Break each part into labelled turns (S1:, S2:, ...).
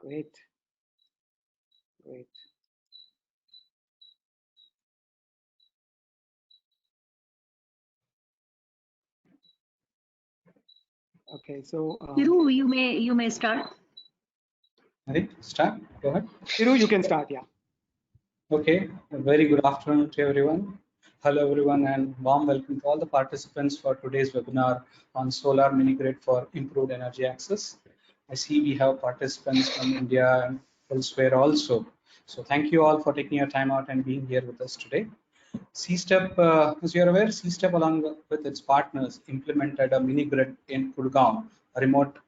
S1: Great. Great. Okay, so
S2: Thiru, you may start.
S3: Ready? Start. Go ahead.
S1: Thiru, you can start. Yeah.
S3: Okay. A very good afternoon to everyone. Hello, everyone, and warm welcome to all the participants for today's webinar on solar mini grid for improved energy access. I see we have participants from India and elsewhere also. So thank you all for taking your time out and being here with us today. CSTEP, as you are aware, CSTEP along with its partners implemented a mini grid in Kudgaon, a remote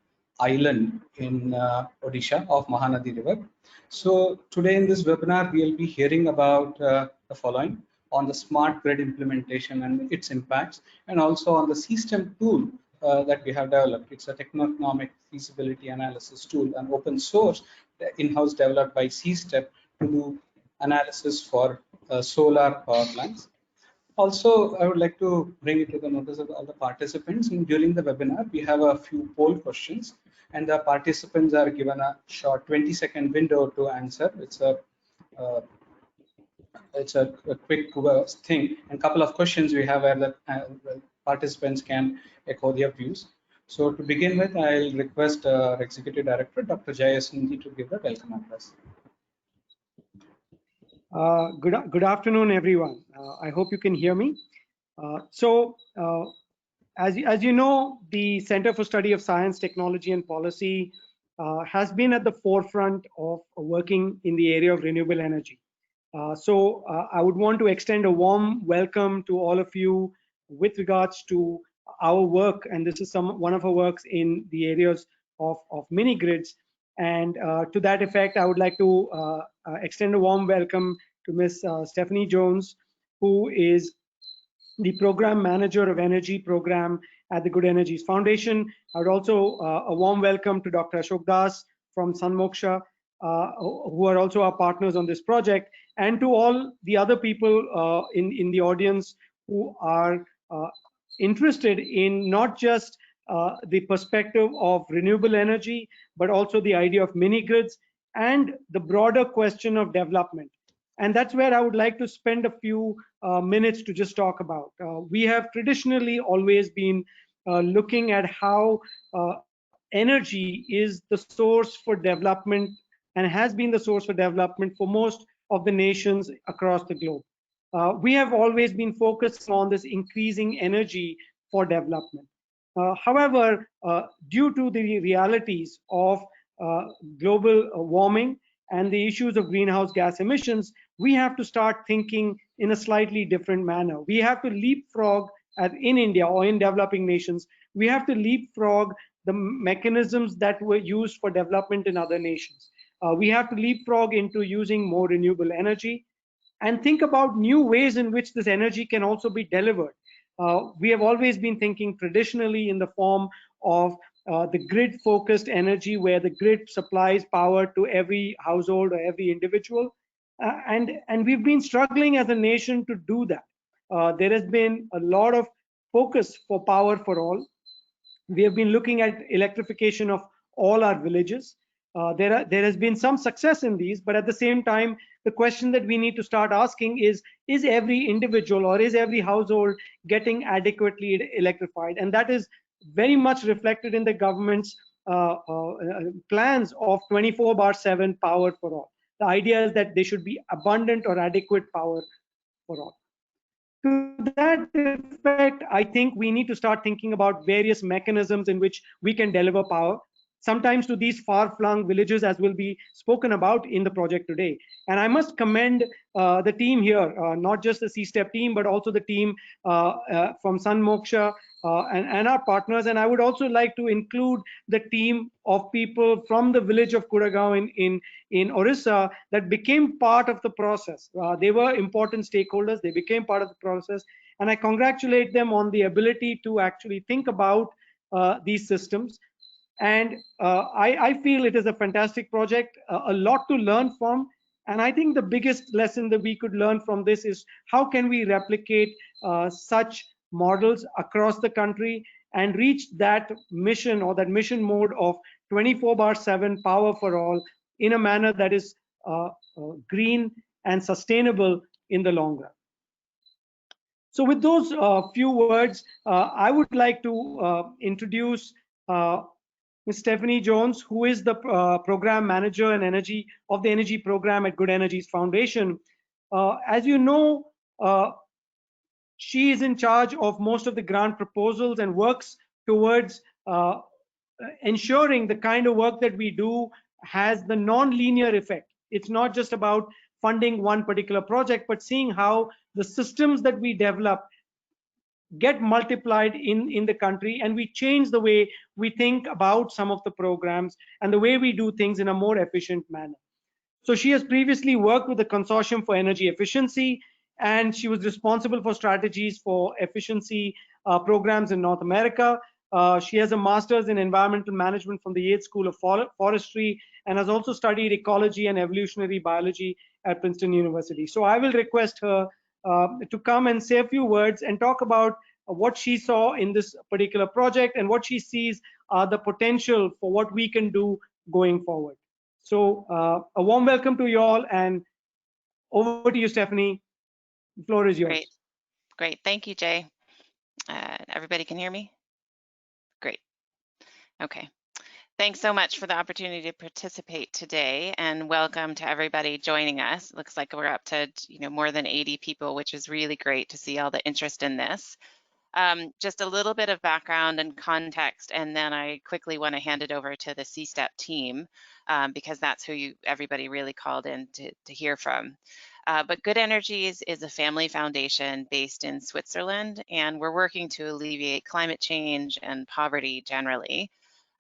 S3: island in Odisha of Mahanadi River. So today in this webinar, we will be hearing about the following on the smart grid implementation and its impacts, and also on the CSTEM tool that we have developed. It's a Techno-Economic feasibility analysis tool, an open source in-house developed by CSTEP to do analysis for solar power plants. Also, I would like to bring it to the notice of all the participants. During the webinar, we have a few poll questions, and the participants are given a short 20-second window to answer. It's a quick thing, and couple of questions we have where the participants can echo their views. So to begin with, I'll request our Executive Director, Dr. Jayasindhi, to give the welcome address.
S1: Good afternoon, everyone. I hope you can hear me. As you know, the Center for Study of Science, Technology and Policy has been at the forefront of working in the area of renewable energy. I would want to extend a warm welcome to all of you with regards to our work, and this is one of our works in the areas of mini grids. And to that effect, I would like to extend a warm welcome to Ms. Stephanie Jones, who is the Program Manager of Energy Program at the Good Energies Foundation. I would also a warm welcome to Dr. Ashok Das from SunMoksha, who are also our partners on this project, and to all the other people in the audience who are interested in not just the perspective of renewable energy, but also the idea of mini grids and the broader question of development. And that's where I would like to spend a few minutes to just talk about. We have traditionally always been looking at how energy is the source for development and has been the source for development for most of the nations across the globe. We have always been focused on this increasing energy for development. However, due to the realities of global warming and the issues of greenhouse gas emissions, we have to start thinking in a slightly different manner. We have to leapfrog, as in India or in developing nations, we have to leapfrog the mechanisms that were used for development in other nations. We have to leapfrog into using more renewable energy and think about new ways in which this energy can also be delivered. We have always been thinking traditionally in the form of the grid-focused energy, where the grid supplies power to every household or every individual, and we've been struggling as a nation to do that. There has been a lot of focus for power for all. We have been looking at electrification of all our villages. There has been some success in these, but at the same time, the question that we need to start asking is every individual or is every household getting adequately electrified? And that is very much reflected in the government's plans of 24/7 power for all. The idea is that there should be abundant or adequate power for all. To that effect, I think we need to start thinking about various mechanisms in which we can deliver power, sometimes to these far-flung villages, as will be spoken about in the project today. And I must commend the team here, not just the CSTEP team, but also the team from SunMoksha and our partners. And I would also like to include the team of people from the village of Kudgaon in Orissa that became part of the process. They were important stakeholders. They became part of the process. And I congratulate them on the ability to actually think about these systems. And I feel it is a fantastic project, a lot to learn from. And I think the biggest lesson that we could learn from this is how can we replicate such models across the country and reach that mission or that mission mode of 24/7 power for all in a manner that is green and sustainable in the long run. So with those few words, I would like to introduce Ms. Stephanie Jones, who is the program manager and energy of the energy program at Good Energies Foundation. As you know, she is in charge of most of the grant proposals and works towards ensuring the kind of work that we do has the non-linear effect. It's not just about funding one particular project, but seeing how the systems that we develop get multiplied in the country, and we change the way we think about some of the programs and the way we do things in a more efficient manner. So she has previously worked with the Consortium for Energy Efficiency, and she was responsible for strategies for efficiency programs in North America. She has a master's in environmental management from the Yates School of Forestry, and has also studied ecology and evolutionary biology at Princeton University. So I will request her to come and say a few words and talk about what she saw in this particular project and what she sees are the potential for what we can do going forward. So a warm welcome to you all, and over to you, Stephanie. The floor is yours.
S4: Great. Thank you, Jay. Everybody can hear me? Great. Okay. Thanks so much for the opportunity to participate today, and welcome to everybody joining us. It looks like we're up to more than 80 people, which is really great to see all the interest in this. Just a little bit of background and context, and then I quickly want to hand it over to the CSTEP team because that's who everybody really called in to hear from. But Good Energies is a family foundation based in Switzerland, and we're working to alleviate climate change and poverty generally.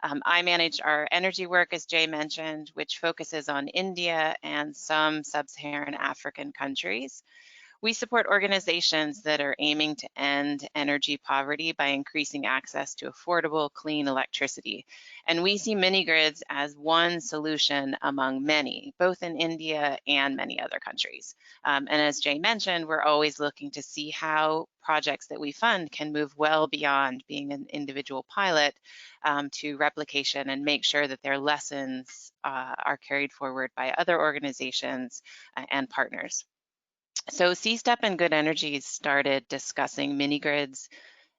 S4: I manage our energy work, as Jay mentioned, which focuses on India and some sub-Saharan African countries. We support organizations that are aiming to end energy poverty by increasing access to affordable, clean electricity. And we see mini grids as one solution among many, both in India and many other countries. And as Jay mentioned, we're always looking to see how projects that we fund can move well beyond being an individual pilot to replication, and make sure that their lessons are carried forward by other organizations and partners. So CSTEP and Good Energies started discussing mini grids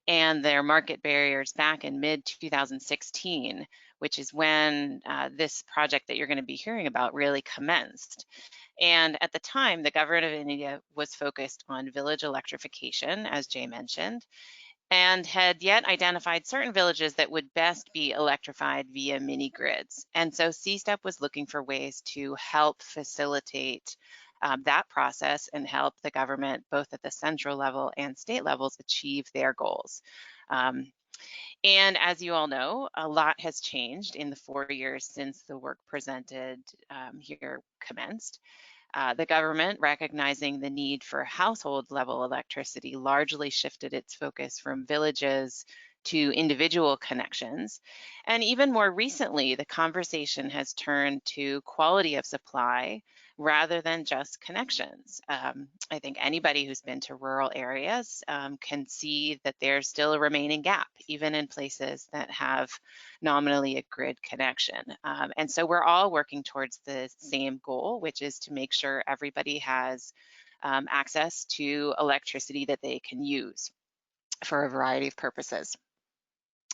S4: and their market barriers back in mid-2016, which is when this project that you're going to be hearing about really commenced. And at the time, the government of India was focused on village electrification, as Jay mentioned, and had yet identified certain villages that would best be electrified via mini grids. And so CSTEP was looking for ways to help facilitate that process and help the government, both at the central level and state levels, achieve their goals. And as you all know, a lot has changed in the 4 years since the work presented here commenced. The government, recognizing the need for household level electricity, largely shifted its focus from villages to individual connections. And even more recently, the conversation has turned to quality of supply rather than just connections. I think anybody who's been to rural areas can see that there's still a remaining gap, even in places that have nominally a grid connection. And so we're all working towards the same goal, which is to make sure everybody has access to electricity that they can use for a variety of purposes.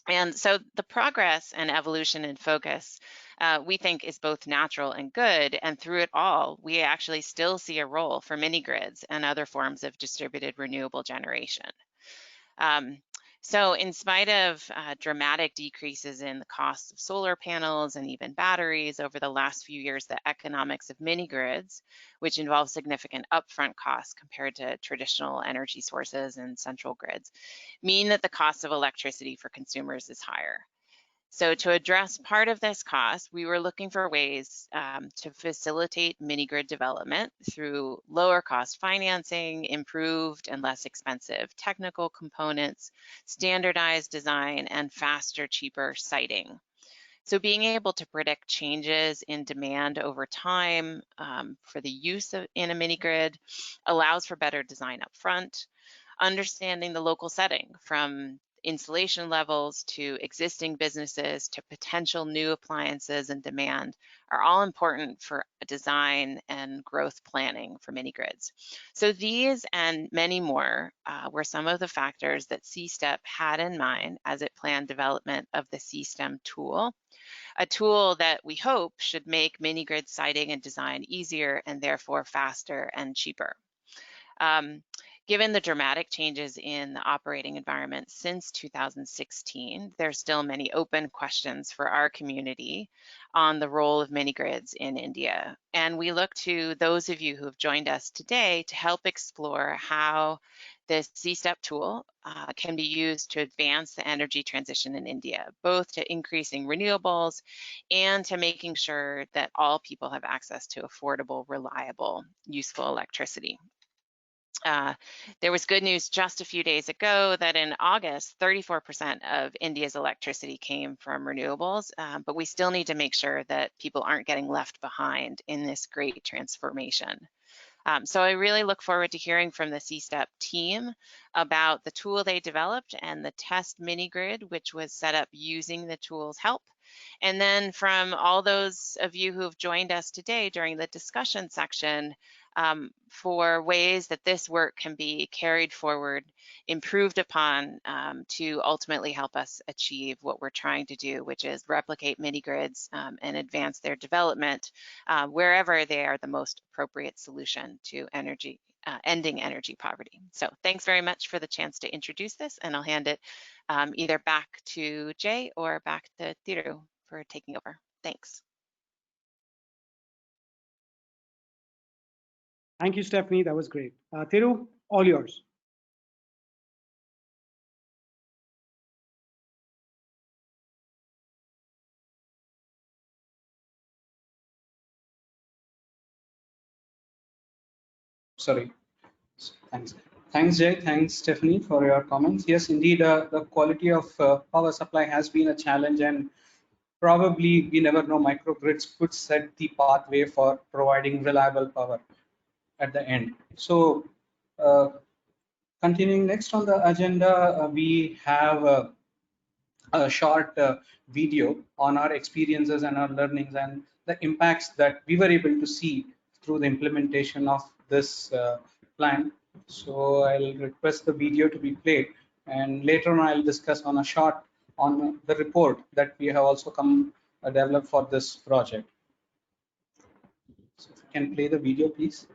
S4: And so the progress and evolution in focus, we think, is both natural and good. And through it all, we actually still see a role for mini grids and other forms of distributed renewable generation. So in spite of dramatic decreases in the cost of solar panels and even batteries over the last few years, the economics of mini grids, which involve significant upfront costs compared to traditional energy sources and central grids, mean that the cost of electricity for consumers is higher. So to address part of this cost, we were looking for ways to facilitate mini grid development through lower cost financing, improved and less expensive technical components, standardized design, and faster, cheaper siting. So being able to predict changes in demand over time for the use in a mini grid allows for better design up front, understanding the local setting from installation levels to existing businesses to potential new appliances and demand are all important for design and growth planning for mini grids. So these and many more were some of the factors that CSTEP had in mind as it planned development of the CSTEM tool, a tool that we hope should make mini grid siting and design easier and therefore faster and cheaper. Given the dramatic changes in the operating environment since 2016, there's still many open questions for our community on the role of mini grids in India. And we look to those of you who have joined us today to help explore how this CSTEP tool can be used to advance the energy transition in India, both to increasing renewables and to making sure that all people have access to affordable, reliable, useful electricity. There was good news just a few days ago that in August, 34% of India's electricity came from renewables, but we still need to make sure that people aren't getting left behind in this great transformation. So I really look forward to hearing from the CSTEP team about the tool they developed and the test mini grid, which was set up using the tool's help. And then from all those of you who have joined us today during the discussion section, for ways that this work can be carried forward, improved upon to ultimately help us achieve what we're trying to do, which is replicate mini grids and advance their development wherever they are the most appropriate solution to energy, ending energy poverty. So thanks very much for the chance to introduce this, and I'll hand it either back to Jay or back to Thiru for taking over. Thanks.
S1: Thank you, Stephanie. That was great. Thiru, all yours.
S3: Sorry. Thanks, Jay. Thanks, Stephanie, for your comments. Yes, indeed, the quality of power supply has been a challenge, and probably we never know microgrids could set the pathway for providing reliable power at the end. So continuing next on the agenda, we have a short video on our experiences and our learnings and the impacts that we were able to see through the implementation of this plan. So I'll request the video to be played, and later on I'll discuss on a short on the report that we have also come developed for this project. So if you can play the video, please.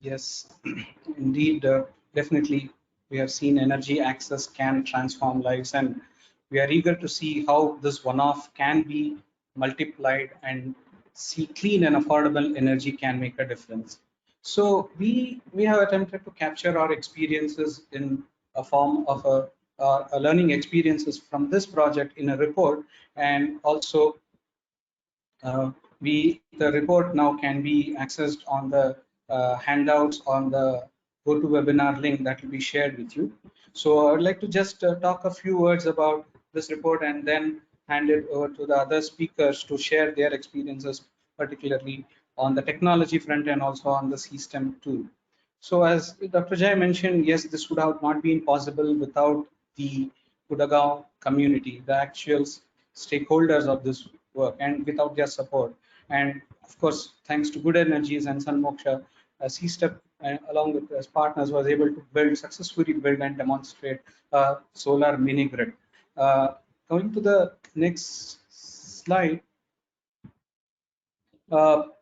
S3: Yes, indeed, definitely. We have seen energy access can transform lives, and we are eager to see how this one-off can be multiplied and see clean and affordable energy can make a difference. So we have attempted to capture our experiences in a form of a learning experiences from this project in a report, and also uh, the report now can be accessed on the handouts on the GoToWebinar link that will be shared with you. So I would like to just talk a few words about this report and then hand it over to the other speakers to share their experiences, particularly on the technology front and also on the CSTEM tool. So as Dr. Jai mentioned, yes, this would have not been possible without the Kudgaon community, the actual stakeholders of this work, and without their support. And of course, thanks to Good Energies and SunMoksha, CSTEP along with its partners was able to successfully build and demonstrate a solar mini grid. Going to the next slide.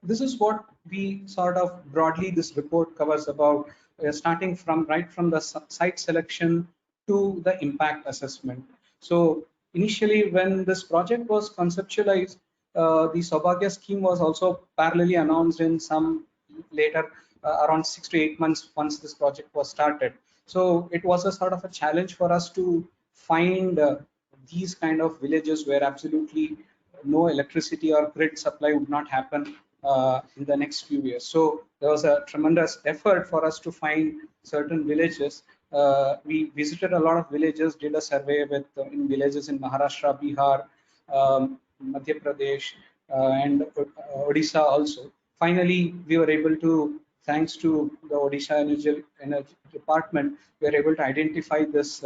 S3: This is what we sort of broadly this report covers about starting from right from the site selection to the impact assessment. So initially when this project was conceptualized, the Saubhagya scheme was also parallelly announced in some later around 6 to 8 months once this project was started. So it was a sort of a challenge for us to find these kind of villages where absolutely no electricity or grid supply would not happen in the next few years. So there was a tremendous effort for us to find certain villages. We visited a lot of villages, did a survey with in villages in Maharashtra, Bihar, Madhya Pradesh, and Odisha also. Finally, we were able to, thanks to the Odisha Energy Department, we were able to identify this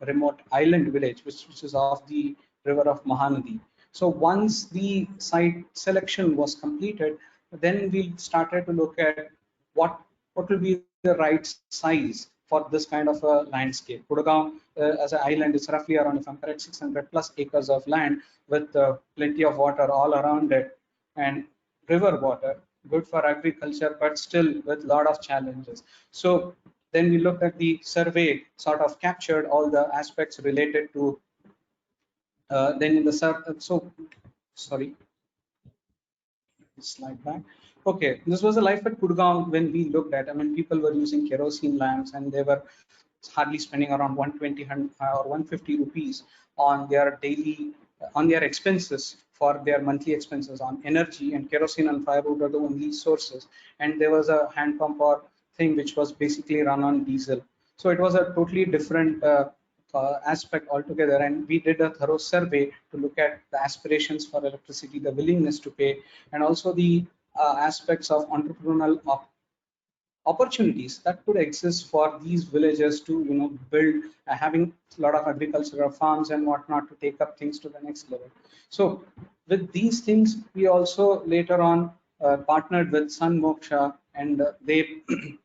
S3: remote island village, which is off the river of Mahanadi. So once the site selection was completed, then we started to look at what will be the right size for this kind of a landscape. Kudgaon as an island is roughly around, if I'm correct, 600 plus acres of land with plenty of water all around it and river water, good for agriculture, but still with a lot of challenges. So then we looked at the survey, sort of captured all the aspects related to then in the sorry, slide back. Okay, this was a life at Kudgaon when we looked at. I mean, people were using kerosene lamps and they were hardly spending around 120 or 150 rupees on their daily on their expenses for their monthly expenses on energy, and kerosene and firewood are the only sources. And there was a hand pump or thing which was basically run on diesel. So it was a totally different aspect altogether, and we did a thorough survey to look at the aspirations for electricity, the willingness to pay, and also the aspects of entrepreneurial opportunities that could exist for these villages to build having a lot of agricultural farms and whatnot to take up things to the next level. So with these things, we also later on partnered with SunMoksha, and they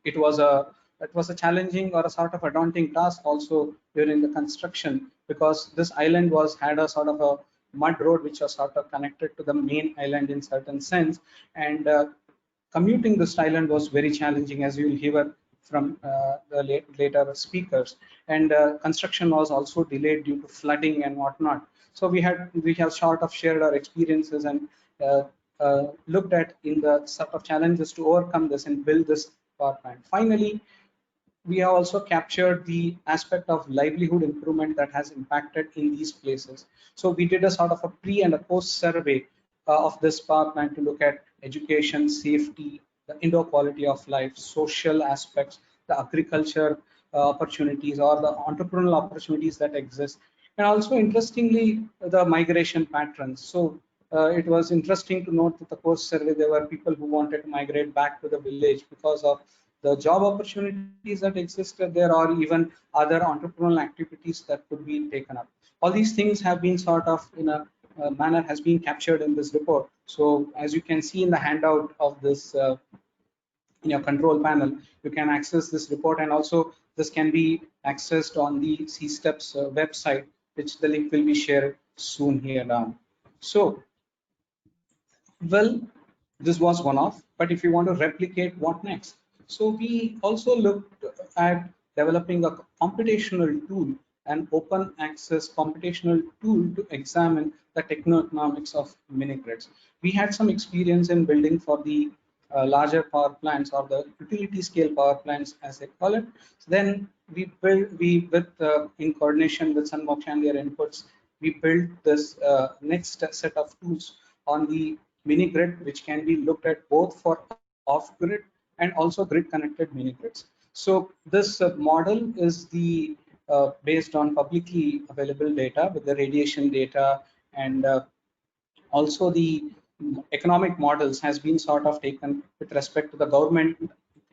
S3: it was a challenging or a sort of a daunting task also during the construction, because this island had a sort of a mud road which was sort of connected to the main island in certain sense, and commuting this island was very challenging, as you will hear from the later speakers, and construction was also delayed due to flooding and whatnot. So we have sort of shared our experiences and looked at in the sort of challenges to overcome this and build this power plant. Finally, we have also captured the aspect of livelihood improvement that has impacted in these places. So we did a sort of a pre and a post survey of this power plant to look at education, safety, the indoor quality of life, social aspects, the agriculture opportunities or the entrepreneurial opportunities that exist, and also interestingly the migration patterns. So it was interesting to note that the post survey there were people who wanted to migrate back to the village because of the job opportunities that existed there, or even other entrepreneurial activities that could be taken up. All these things have been sort of in a manner has been captured in this report. So as you can see in the handout of this in your control panel, you can access this report, and also this can be accessed on the CSTEP's website, which the link will be shared soon here down. So, well, this was one off, but if you want to replicate, what next? So we also looked at developing a computational tool, an open access computational tool to examine the techno-economics of mini grids. We had some experience in building for the larger power plants, or the utility scale power plants as they call it. Then in coordination with SunMoksha and their inputs, we built this next set of tools on the mini grid, which can be looked at both for off grid and also grid connected mini grids. So this model is the based on publicly available data with the radiation data, and also the economic models has been sort of taken with respect to the government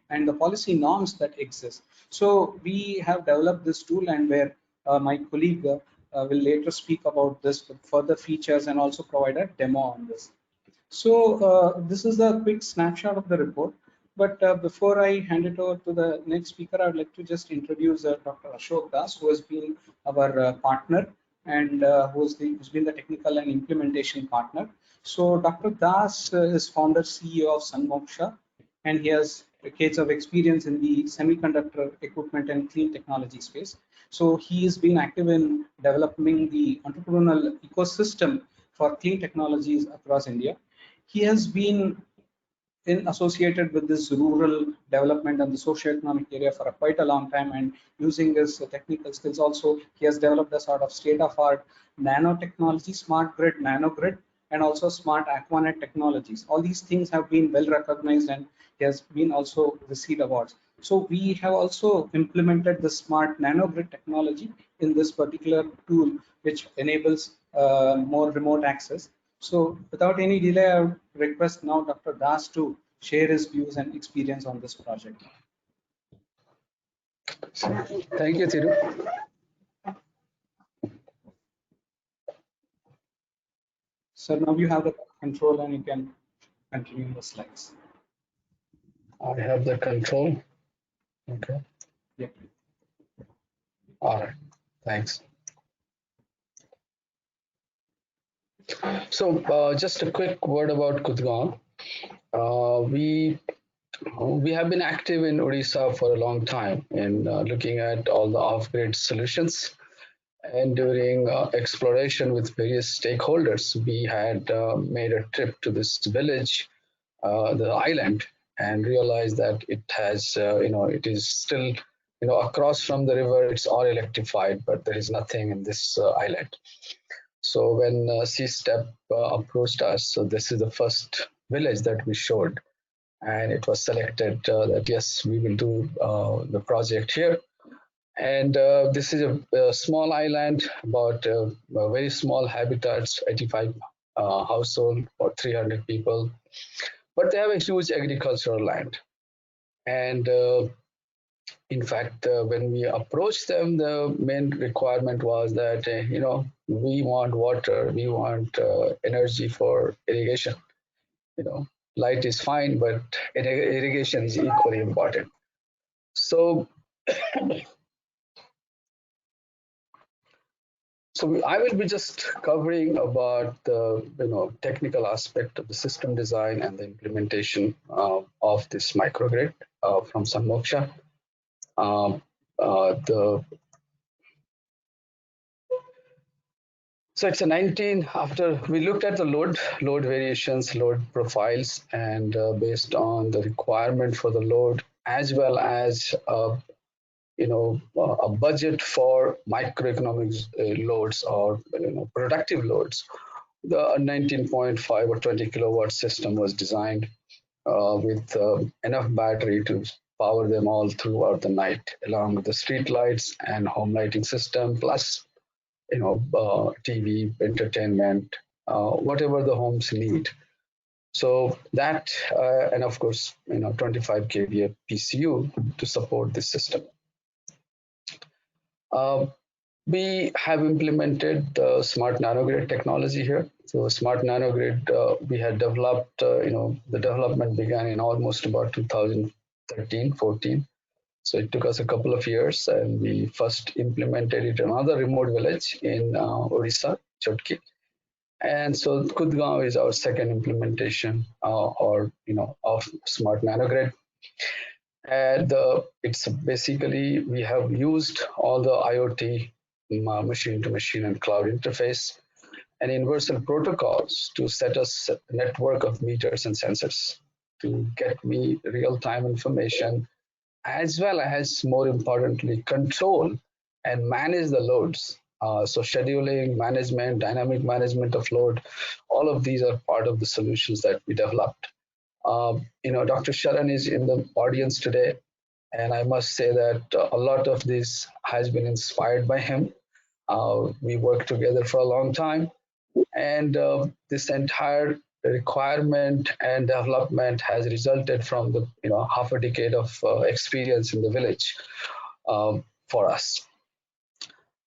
S3: and the policy norms that exist. So we have developed this tool, and where my colleague will later speak about this with further features and also provide a demo on this. So this is a quick snapshot of the report. But before I hand it over to the next speaker, I would like to just introduce Dr. Ashok Das, who has been our partner, and who's been the technical and implementation partner. So Dr. Das is founder CEO of SunMoksha, and he has decades of experience in the semiconductor equipment and clean technology space. So he has been active in developing the entrepreneurial ecosystem for clean technologies across India. He has been associated with this rural development and the socio-economic area for quite a long time, and using his technical skills also, he has developed a sort of state-of-art nanotechnology, smart grid, nanogrid, and also smart aquanet technologies. All these things have been well recognized, and he has been also received awards. So we have also implemented the smart nanogrid technology in this particular tool, which enables more remote access. So without any delay, I would request now Dr. Das to share his views and experience on this project.
S5: Thank you, Thiru.
S3: So now you have the control and you can continue the slides.
S5: I have the control. Okay.
S3: Yeah.
S5: All right. Thanks. So just a quick word about Kudgaon. We have been active in Odisha for a long time in looking at all the off-grid solutions. And during exploration with various stakeholders, we had made a trip to this village, the island, and realized that it has, it is still, across from the river, it's all electrified, but there is nothing in this island. So when CSTEP approached us, so this is the first village that we showed, and it was selected that yes, we will do the project here. And this is a small island, about very small habitats, 85 household or 300 people, but they have a huge agricultural land. And in fact, when we approached them, the main requirement was that, we want water, we want energy for irrigation. Light is fine, but irrigation is equally important. So, I will be just covering about the technical aspect of the system design and the implementation of this microgrid from SunMoksha. So it's a 19, after we looked at the load variations, load profiles, and based on the requirement for the load, as well as a budget for microeconomic loads or productive loads, the 19.5 or 20 kilowatt system was designed with enough battery to power them all throughout the night, along with the street lights and home lighting system, plus TV, entertainment, whatever the homes need. So that, and of course, 25 kVA PCU to support this system. We have implemented the smart nanogrid technology here. So smart nanogrid, we had developed, the development began in almost about 2013, 14. So it took us a couple of years, and we first implemented it in another remote village in Odisha, Chotki. And so Kudgaon is our second implementation of smart nanogrid. And it's basically, we have used all the IoT, machine to machine and cloud interface and universal protocols to set us a network of meters and sensors to get me real-time information, as well as, more importantly, control and manage the loads. So scheduling, management, dynamic management of load, all of these are part of the solutions that we developed. Dr. Sharan is in the audience today, and I must say that a lot of this has been inspired by him. We worked together for a long time, and this entire requirement and development has resulted from the half a decade of experience in the village for us.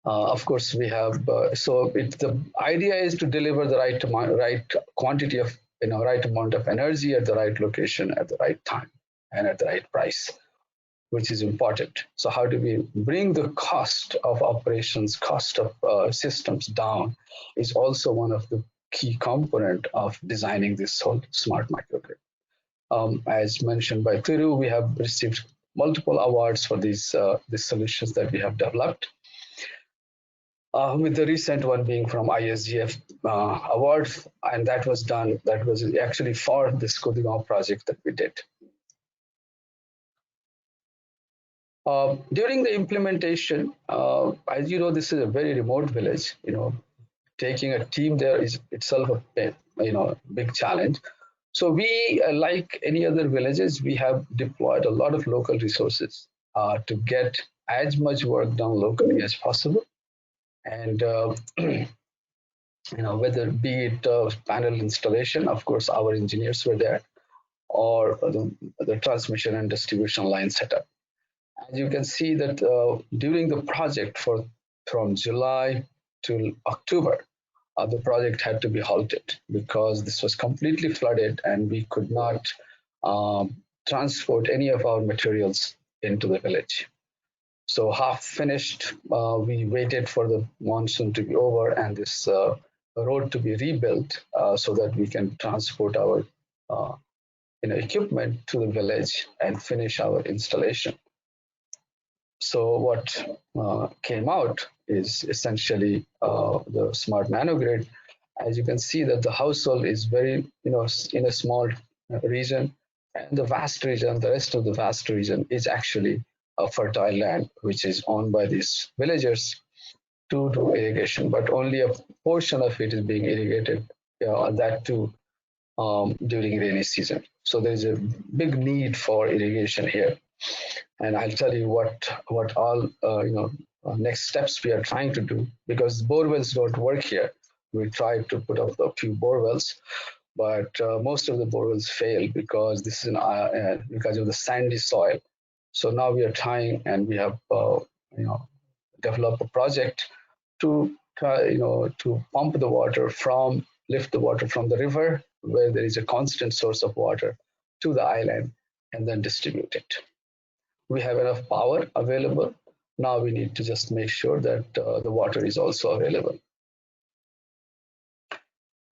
S5: Of course, we have the idea is to deliver the right quantity of right amount of energy at the right location at the right time and at the right price, which is important. So how do we bring the cost of operations, cost of systems down, is also one of the key component of designing this whole smart microgrid. As mentioned by Thiru, we have received multiple awards for these solutions that we have developed. With the recent one being from ISGF award, and that was actually for this Kudgaon project that we did. During the implementation, as you know, this is a very remote village. Taking a team there is itself a big challenge. So we, like any other villages, we have deployed a lot of local resources to get as much work done locally as possible. And whether be it panel installation, of course, our engineers were there, or the transmission and distribution line setup. As you can see that during the project from July to October, the project had to be halted because this was completely flooded and we could not transport any of our materials into the village. So half finished, we waited for the monsoon to be over and this road to be rebuilt so that we can transport our equipment to the village and finish our installation. So what came out is essentially the smart nanogrid. As you can see that the household is very, in a small region, and the vast region, the rest of the vast region is actually a fertile land, which is owned by these villagers to do irrigation, but only a portion of it is being irrigated, that too during rainy season. So there's a big need for irrigation here. And I'll tell you what all next steps we are trying to do, because borewells don't work here. We tried to put up a few borewells, but most of the borewells fail because this is because of the sandy soil. So now we are trying, and we have developed a project to try to pump the water lift the water from the river where there is a constant source of water to the island and then distribute it. We have enough power available. Now we need to just make sure that the water is also available.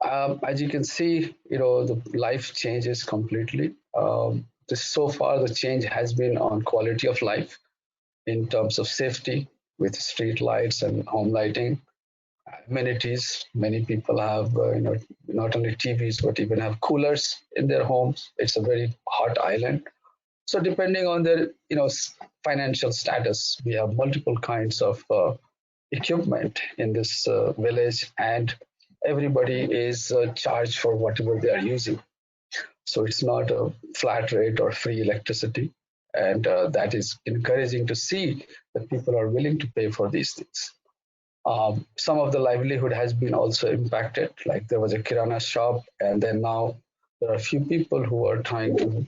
S5: As you can see, the life changes completely. So far, the change has been on quality of life in terms of safety with street lights and home lighting. Amenities, many people have not only TVs but even have coolers in their homes. It's a very hot island. So depending on their financial status, we have multiple kinds of equipment in this village, and everybody is charged for whatever they are using. So it's not a flat rate or free electricity, and that is encouraging to see that people are willing to pay for these things. Some of the livelihood has been also impacted, like there was a kirana shop, and then now there are a few people who are trying to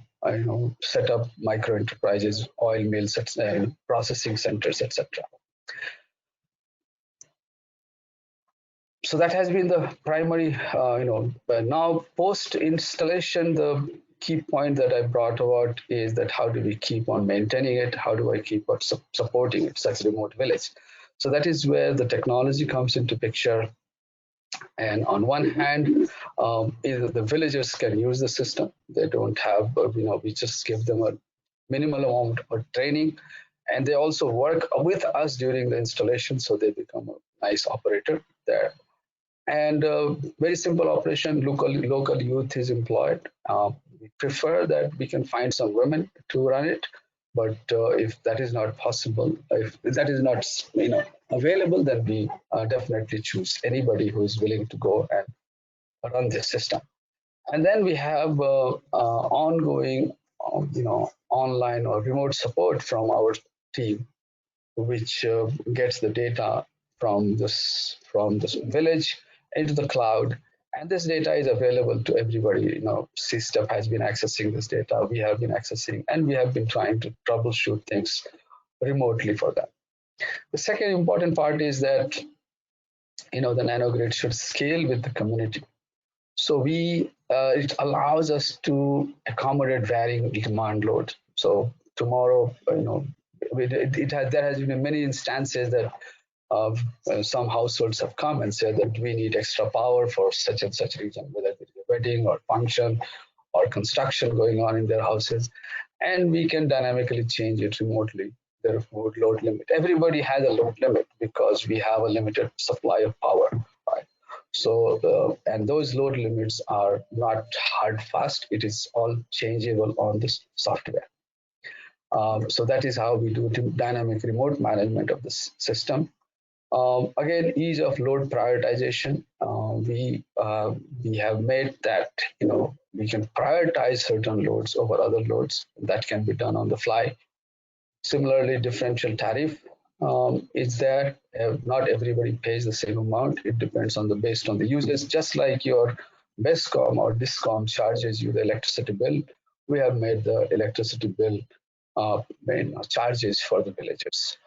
S5: set up micro enterprises, oil mills, processing centers, etc. So that has been the primary, but now post installation, the key point that I brought about is that how do we keep on maintaining it? How do I keep on supporting it, such a remote village? So that is where the technology comes into picture. And on one hand, either the villagers can use the system. They don't have, we just give them a minimal amount of training, and they also work with us during the installation, so they become a nice operator there. And very simple operation, local youth is employed. We prefer that we can find some women to run it, but if that is not possible, if that is not available, then we definitely choose anybody who is willing to go and run this system. And then we have ongoing, online or remote support from our team, which gets the data from this village into the cloud, and this data is available to everybody. CSTEP has been accessing this data. We have been accessing, and we have been trying to troubleshoot things remotely for them. The second important part is that the nanogrid should scale with the community. So it allows us to accommodate varying demand load. So tomorrow, there has been many instances that some households have come and said that we need extra power for such and such region, whether it is a wedding or function or construction going on in their houses, and we can dynamically change it remotely. Their load limit. Everybody has a load limit because we have a limited supply of power, right? So, and those load limits are not hard fast. It is all changeable on this software. So that is how we do dynamic remote management of this system. Again, ease of load prioritization. We have made that we can prioritize certain loads over other loads. That can be done on the fly. Similarly, differential tariff is there. Not everybody pays the same amount. It depends on based on the usage. Just like your BESCOM or DISCOM charges you the electricity bill, we have made the electricity bill charges for the villagers.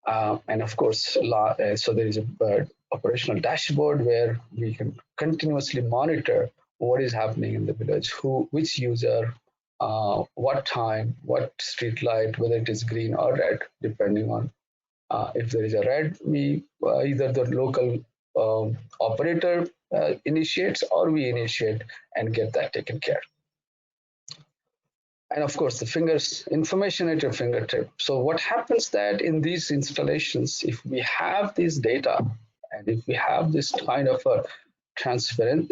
S5: And of course, so there is a operational dashboard where we can continuously monitor what is happening in the village, which user, what time, what street light, whether it is green or red, depending on if there is a red, we either the local operator initiates or we initiate and get that taken care. And of course, the information at your fingertip. So what happens that in these installations, if we have this data and if we have this kind of a transparent,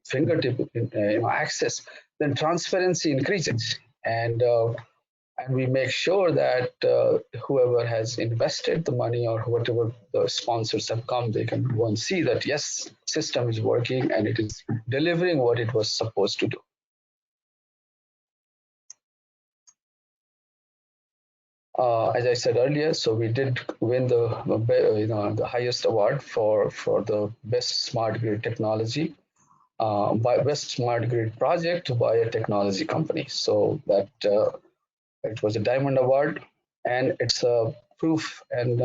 S5: fingertip access, then transparency increases, and we make sure that whoever has invested the money or whatever the sponsors have come, they can go and see that yes, system is working and it is delivering what it was supposed to do. As I said earlier, so we did win the highest award for the best smart grid technology by best smart grid project by a technology company. So that it was a diamond award, and it's a proof and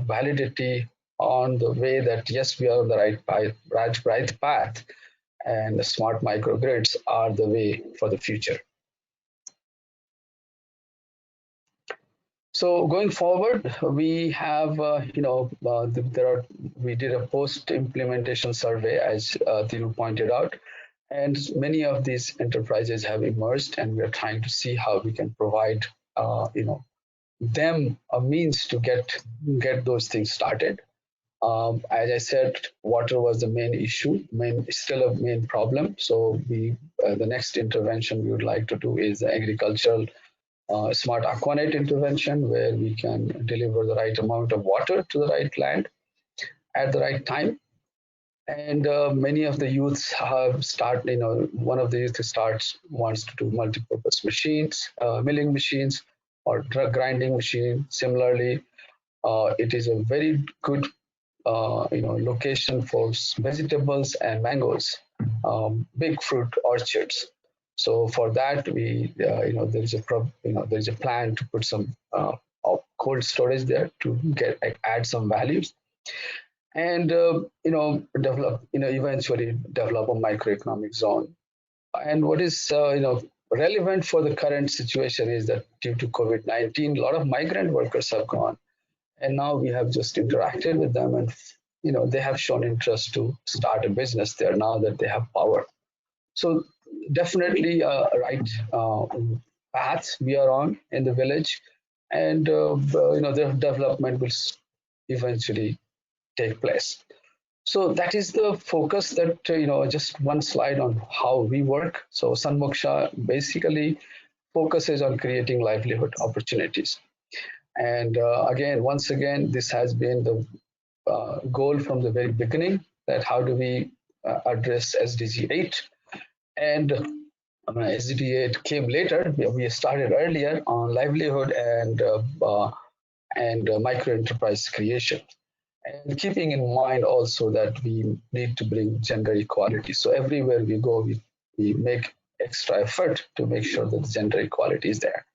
S5: validity on the way that yes, we are on the right path, and the smart microgrids are the way for the future. So going forward, we have, we did a post-implementation survey, as Thiru pointed out, and many of these enterprises have emerged, and we are trying to see how we can provide, them a means to get those things started. As I said, water was the main issue, still a main problem. So the next intervention we would like to do is the agricultural smart aquanet intervention, where we can deliver the right amount of water to the right land at the right time. And many of the youths have started, one of the youth wants to do multi-purpose machines, milling machines or grinding machine. Similarly, it is a very good location for vegetables and mangoes, big fruit orchards. So for that, there is a plan to put some cold storage there to add some values, and eventually develop a microeconomic zone. And what is relevant for the current situation is that due to COVID-19, a lot of migrant workers have gone, and now we have just interacted with them, and they have shown interest to start a business there now that they have power. So definitely right path we are on in the village, and the development will eventually take place. So that is the focus that, just one slide on how we work. So SunMoksha basically focuses on creating livelihood opportunities. And once again, this has been the goal from the very beginning, that how do we address SDG 8. And SDG 8 came later. We started earlier on livelihood and micro enterprise creation. And keeping in mind also that we need to bring gender equality. So everywhere we go, we make extra effort to make sure that gender equality is there.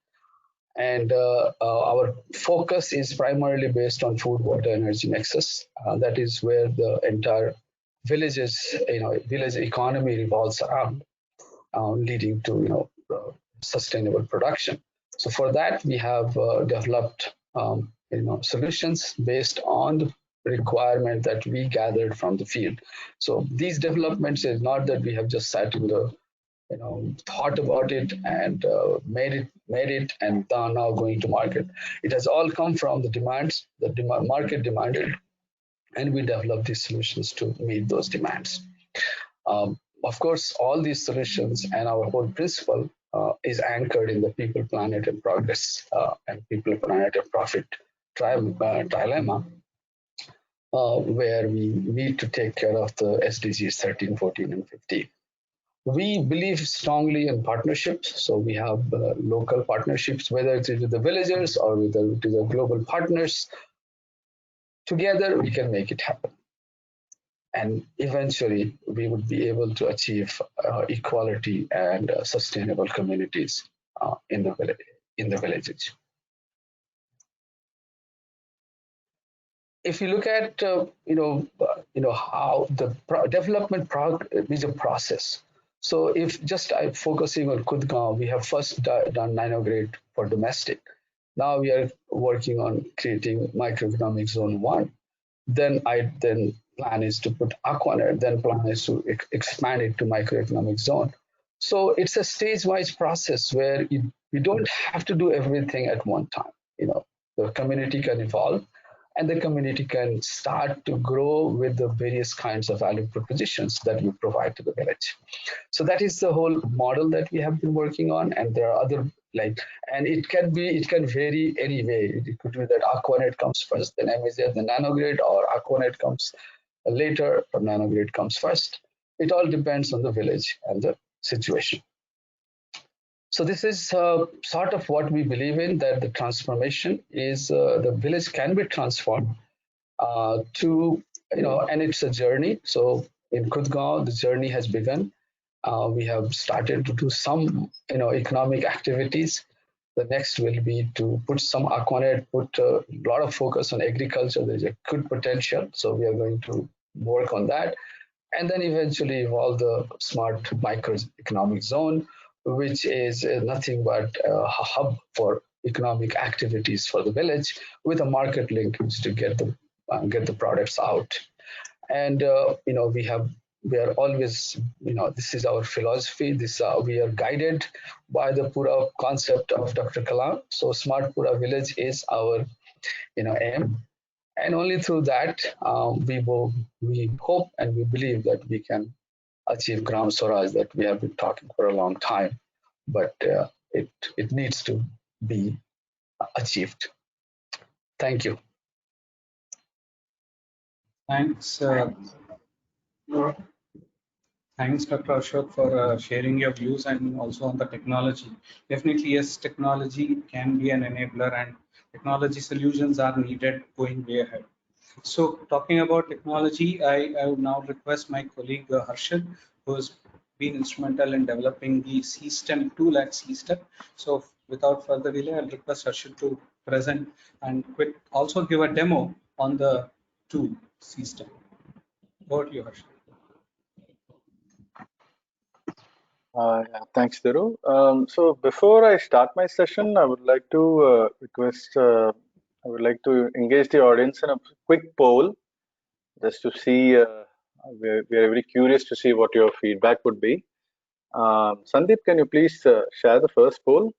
S5: And our focus is primarily based on food, water, energy nexus. That is where the entire village economy revolves around, leading to sustainable production. So for that, we have developed solutions based on the requirement that we gathered from the field. So these developments is not that we have just sat in the thought about it and made it and now going to market. It has all come from the demands that the market demanded, and we developed these solutions to meet those demands. Of course, all these solutions and our whole principle is anchored in the people, planet, and progress, and people, planet, and profit trilemma, where we need to take care of the SDGs 13, 14, and 15. We believe strongly in partnerships. So we have local partnerships, whether it is with the villagers or with the global partners. Together, we can make it happen. And eventually, we would be able to achieve equality and sustainable communities in the villages. If you look at how the development is a process. So if just I'm focusing on Kudgaon, we have first done nanogrid for domestic. Now we are working on creating microeconomic zone 1. Then plan is to put Aquanet, then plan is to expand it to microeconomic zone. So it's a stage-wise process where you don't have to do everything at one time. The community can evolve, and the community can start to grow with the various kinds of value propositions that we provide to the village. So that is the whole model that we have been working on, and there are other and it can vary any way. It could be that Aquanet comes first, then MZ, then nanogrid, or Aquanet comes later, or nanogrid comes first. It all depends on the village and the situation. So this is sort of what we believe in, that the transformation is the village can be transformed and it's a journey. So in Kudgaon, the journey has begun. We have started to do some economic activities. The next will be to put some Aquanet, put a lot of focus on agriculture. There's a good potential. So we are going to work on that. And then eventually evolve the smart microeconomic zone, which is nothing but a hub for economic activities for the village with a market linkage to get the products out. And we are always, this is our philosophy. We are guided by the Pura concept of Dr. Kalam. So Smart Pura Village is our aim. And only through that, we hope and we believe that we can achieve Gram Swaraj that we have been talking for a long time, but it needs to be achieved. Thank you.
S3: Thanks. Thanks, Dr. Ashok, for sharing your views and also on the technology. Definitely, yes, technology can be an enabler, and technology solutions are needed going way ahead. So talking about technology, I would now request my colleague Harshad, who has been instrumental in developing the CSTEM tool at CSTEP. So without further delay, I'll request Harshad to present and also give a demo on the tool CSTEM. Over to you, Harshad.
S6: Thanks, Dhiru. So before I start my session, I would like to I would like to engage the audience in a quick poll, just to see. We are very curious to see what your feedback would be. Sandeep, can you please share the first poll?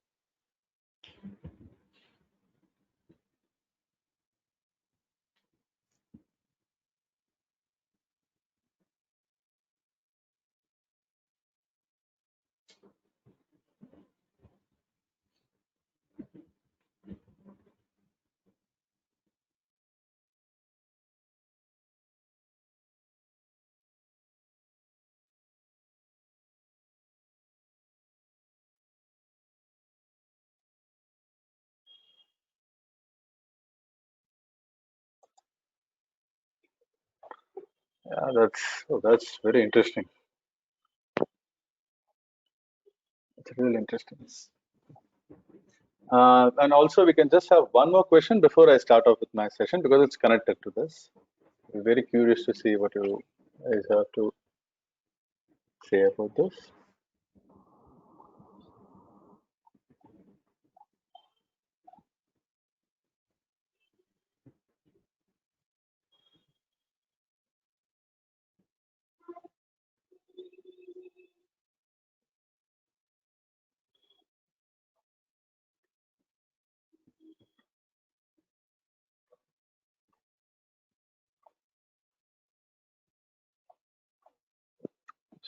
S6: Yeah, that's very interesting. It's really interesting. And also, we can just have one more question before I start off with my session because it's connected to this. I'm very curious to see what you guys have to say about this.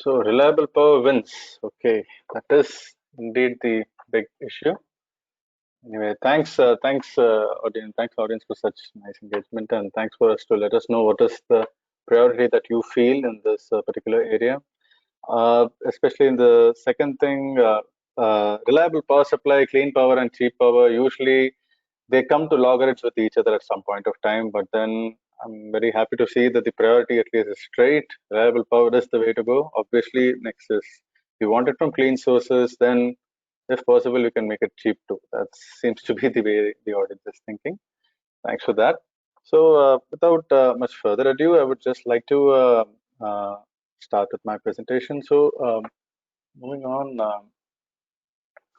S6: So reliable power wins. Okay, that is indeed the big issue. Anyway, thanks audience for such nice engagement, and thanks for us to let us know what is the priority that you feel in this particular area. Especially in the second thing, reliable power supply, clean power, and cheap power. Usually, they come to loggerheads with each other at some point of time. But then I'm very happy to see that the priority at least is straight. Reliable power is the way to go. Obviously, next is we want it from clean sources. Then, if possible, you can make it cheap too. That seems to be the way the audience is thinking. Thanks for that. So, without much further ado, I would just like to start with my presentation. So, moving on.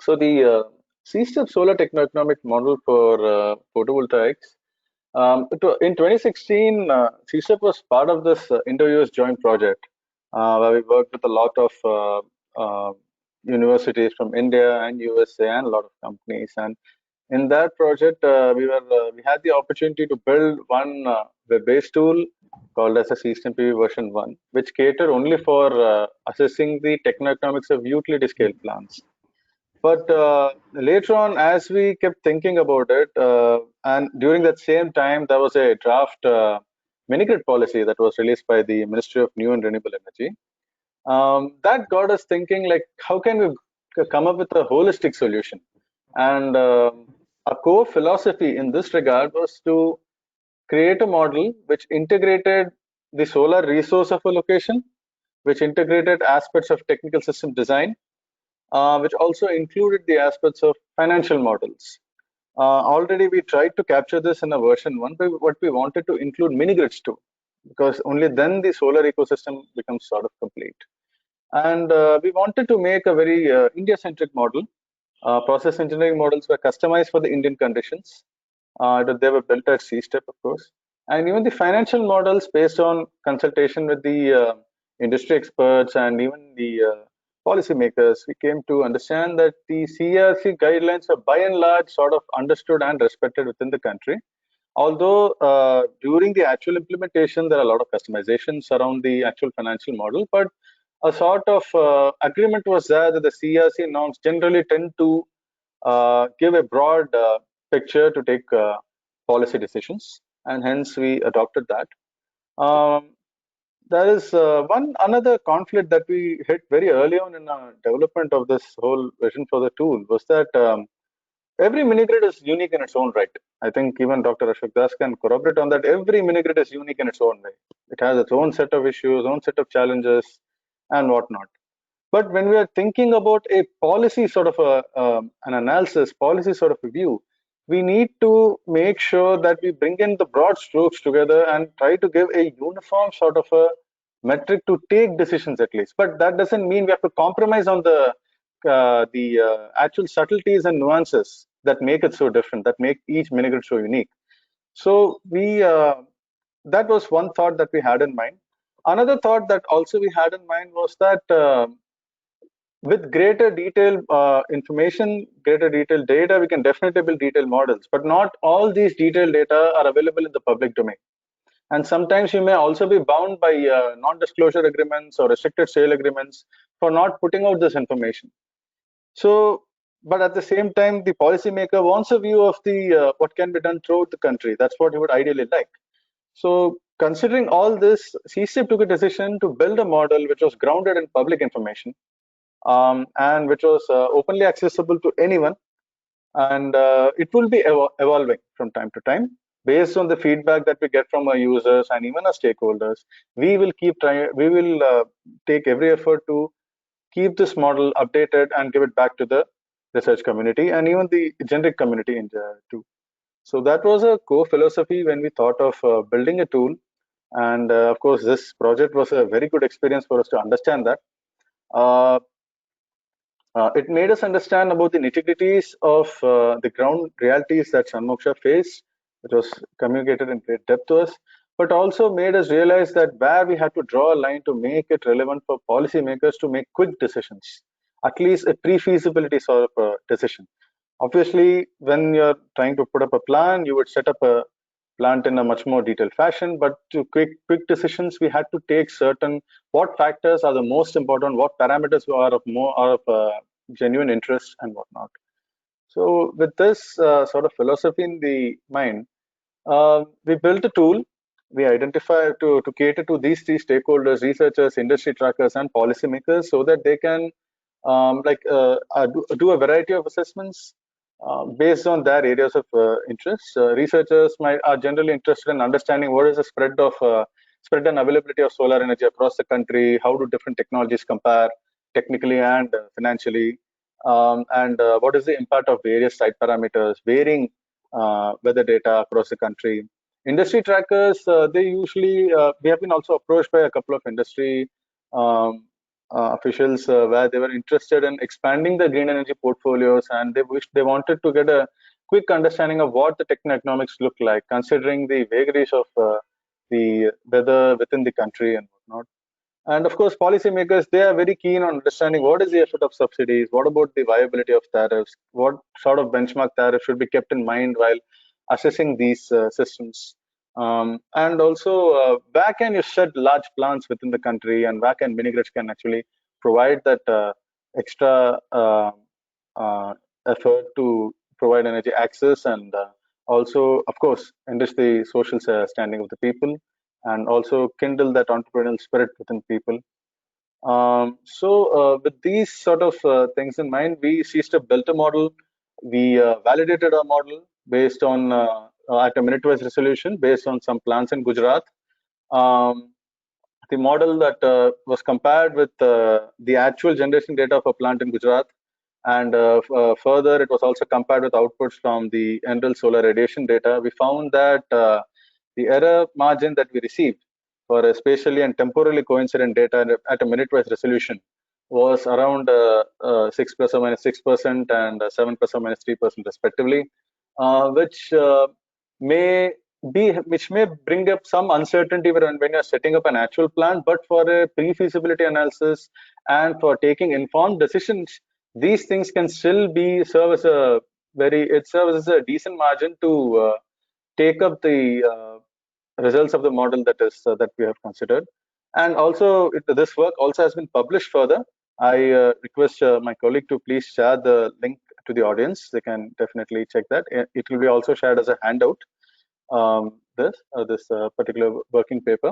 S6: So, the CSTEP solar techno-economic model for photovoltaics. In 2016, CSTEP was part of this Indo-US joint project where we worked with a lot of universities from India and USA and a lot of companies. And in that project, we had the opportunity to build one web-based tool called as a CSTEM version 1, which catered only for assessing the techno-economics of utility scale plants. But later on, as we kept thinking about it, and during that same time, there was a draft mini-grid policy that was released by the Ministry of New and Renewable Energy. That got us thinking, like, how can we come up with a holistic solution? And a core philosophy in this regard was to create a model which integrated the solar resource of a location, which integrated aspects of technical system design, which also included the aspects of financial models. Already we tried to capture this in a version 1, but what we wanted to include mini grids too, because only then the solar ecosystem becomes sort of complete. And we wanted to make a very India-centric model. Process engineering models were customized for the Indian conditions. They were built at CSTEP, of course. And even the financial models based on consultation with the industry experts and even the policymakers, we came to understand that the CRC guidelines are by and large sort of understood and respected within the country. Although during the actual implementation, there are a lot of customizations around the actual financial model, but a sort of agreement was there that the CRC norms generally tend to give a broad picture to take policy decisions, and hence we adopted that. There is one another conflict that we hit very early on in our development of this whole vision for the tool was that every mini-grid is unique in its own right. I think even Dr. Ashok Das can corroborate on that. Every mini-grid is unique in its own way. It has its own set of issues, own set of challenges, and whatnot. But when we are thinking about a policy sort of an analysis, policy sort of a view, we need to make sure that we bring in the broad strokes together and try to give a uniform sort of a metric to take decisions at least. But that doesn't mean we have to compromise on the actual subtleties and nuances that make it so different, that make each mini-grid so unique. So we that was one thought that we had in mind. Another thought that also we had in mind was that with greater detailed information, greater detailed data, we can definitely build detailed models, but not all these detailed data are available in the public domain. And sometimes you may also be bound by non-disclosure agreements or restricted sale agreements for not putting out this information. So, but at the same time, the policymaker wants a view of the what can be done throughout the country. That's what he would ideally like. So, considering all this, CSTEP took a decision to build a model which was grounded in public information and which was openly accessible to anyone. And it will be evolving from time to time. based on the feedback that we get from our users and even our stakeholders, we will take every effort to keep this model updated and give it back to the research community and even the generic community in too. So that was a core philosophy when we thought of building a tool. And of course, this project was a very good experience for us to understand that. It made us understand about the nitty-gritties of the ground realities that SunMoksha faced. It was communicated in great depth to us, but also made us realize that where we had to draw a line to make it relevant for policymakers to make quick decisions, at least a pre-feasibility sort of decision. Obviously, when you're trying to put up a plan, you would set up a plant in a much more detailed fashion, but to quick decisions, we had to take certain what factors are the most important, what parameters are of genuine interest and whatnot. So with this sort of philosophy in the mind, we built a tool. We identified to cater to these three stakeholders: researchers, industry trackers, and policymakers, so that they can do a variety of assessments based on their areas of interest. Researchers are generally interested in understanding what is the spread and availability of solar energy across the country, how do different technologies compare technically and financially, and what is the impact of various site parameters, varying weather data across the country. Industry trackers, they usually, we have been also approached by a couple of industry officials where they were interested in expanding the green energy portfolios, and they wanted to get a quick understanding of what the techno-economics look like, considering the vagaries of the weather within the country and whatnot. And of course, policymakers, they are very keen on understanding what is the effect of subsidies, what about the viability of tariffs, what sort of benchmark tariff should be kept in mind while assessing these systems. And also, where can you set large plants within the country, and where can mini grids can actually provide that extra effort to provide energy access, and also, of course, enrich the social standing of the people, and also kindle that entrepreneurial spirit within people. With these sort of things in mind, we CSTEP built a model. We validated our model based on at a minute-wise resolution based on some plants in Gujarat. The model that was compared with the actual generation data of a plant in Gujarat, and further, it was also compared with outputs from the Enel solar radiation data. We found that the error margin that we received for a spatially and temporally coincident data at a minute-wise resolution was around 6 plus or minus 6% and 7 plus or minus 3% respectively, which may bring up some uncertainty when you're setting up an actual plan. But for a pre-feasibility analysis and for taking informed decisions, these things can still serve as a decent margin to take up the results of the model that we have considered. And also, this work also has been published further. I request my colleague to please share the link to the audience. They can definitely check that. It will be also shared as a handout. This particular working paper.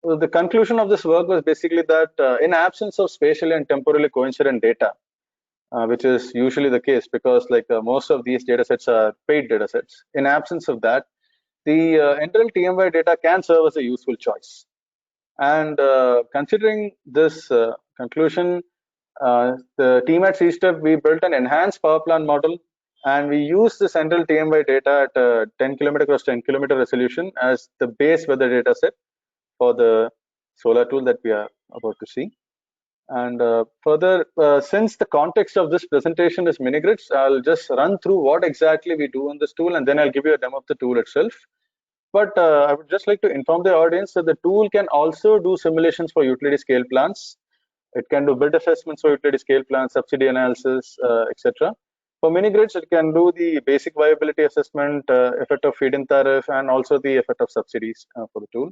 S6: So the conclusion of this work was basically that in absence of spatially and temporally coincident data, which is usually the case because most of these data sets are paid data sets. In absence of that, the Enel TMY data can serve as a useful choice. And considering this conclusion, the team at CSTEP, we built an enhanced power plant model, and we used this Enel TMY data at 10 kilometer cross 10 kilometer resolution as the base weather data set for the solar tool that we are about to see. And further, since the context of this presentation is mini grids, I'll just run through what exactly we do on this tool, and then I'll give you a demo of the tool itself. But I would just like to inform the audience that the tool can also do simulations for utility scale plants. It can do bid assessments for utility scale plants, subsidy analysis, etc. For mini grids, it can do the basic viability assessment, effect of feed-in tariff, and also the effect of subsidies for the tool.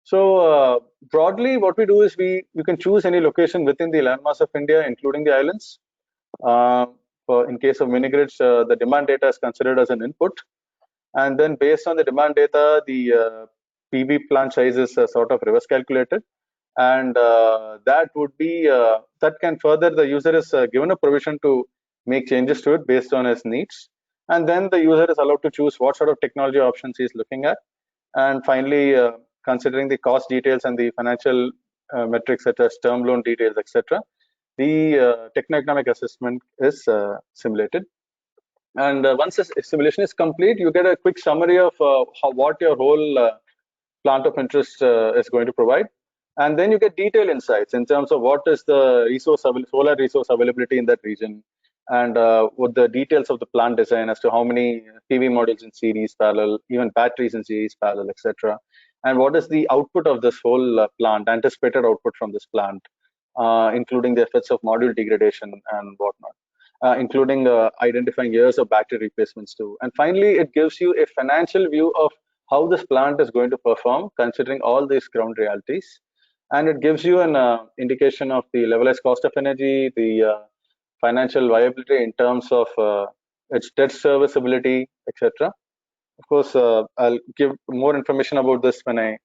S6: So broadly, what we do is you can choose any location within the landmass of India, including the islands. In case of mini grids, the demand data is considered as an input. And then based on the demand data, the PV plant size is sort of reverse calculated. And that would be, that can further, the user is given a provision to make changes to it based on his needs. And then the user is allowed to choose what sort of technology options he's looking at. And finally, considering the cost details and the financial metrics such as term loan details, etc., the techno-economic assessment is simulated. And once the simulation is complete, you get a quick summary of what your whole plant of interest is going to provide. And then you get detailed insights in terms of what is the solar resource availability in that region, and what the details of the plant design as to how many PV modules in series, parallel, even batteries in series, parallel, etc. And what is the output of this whole plant, anticipated output from this plant, including the effects of module degradation and whatnot. Including identifying years of battery replacements too. And finally, it gives you a financial view of how this plant is going to perform, considering all these ground realities. And it gives you an indication of the levelized cost of energy, the financial viability in terms of its debt serviceability, etc. Of course, I'll give more information about this when I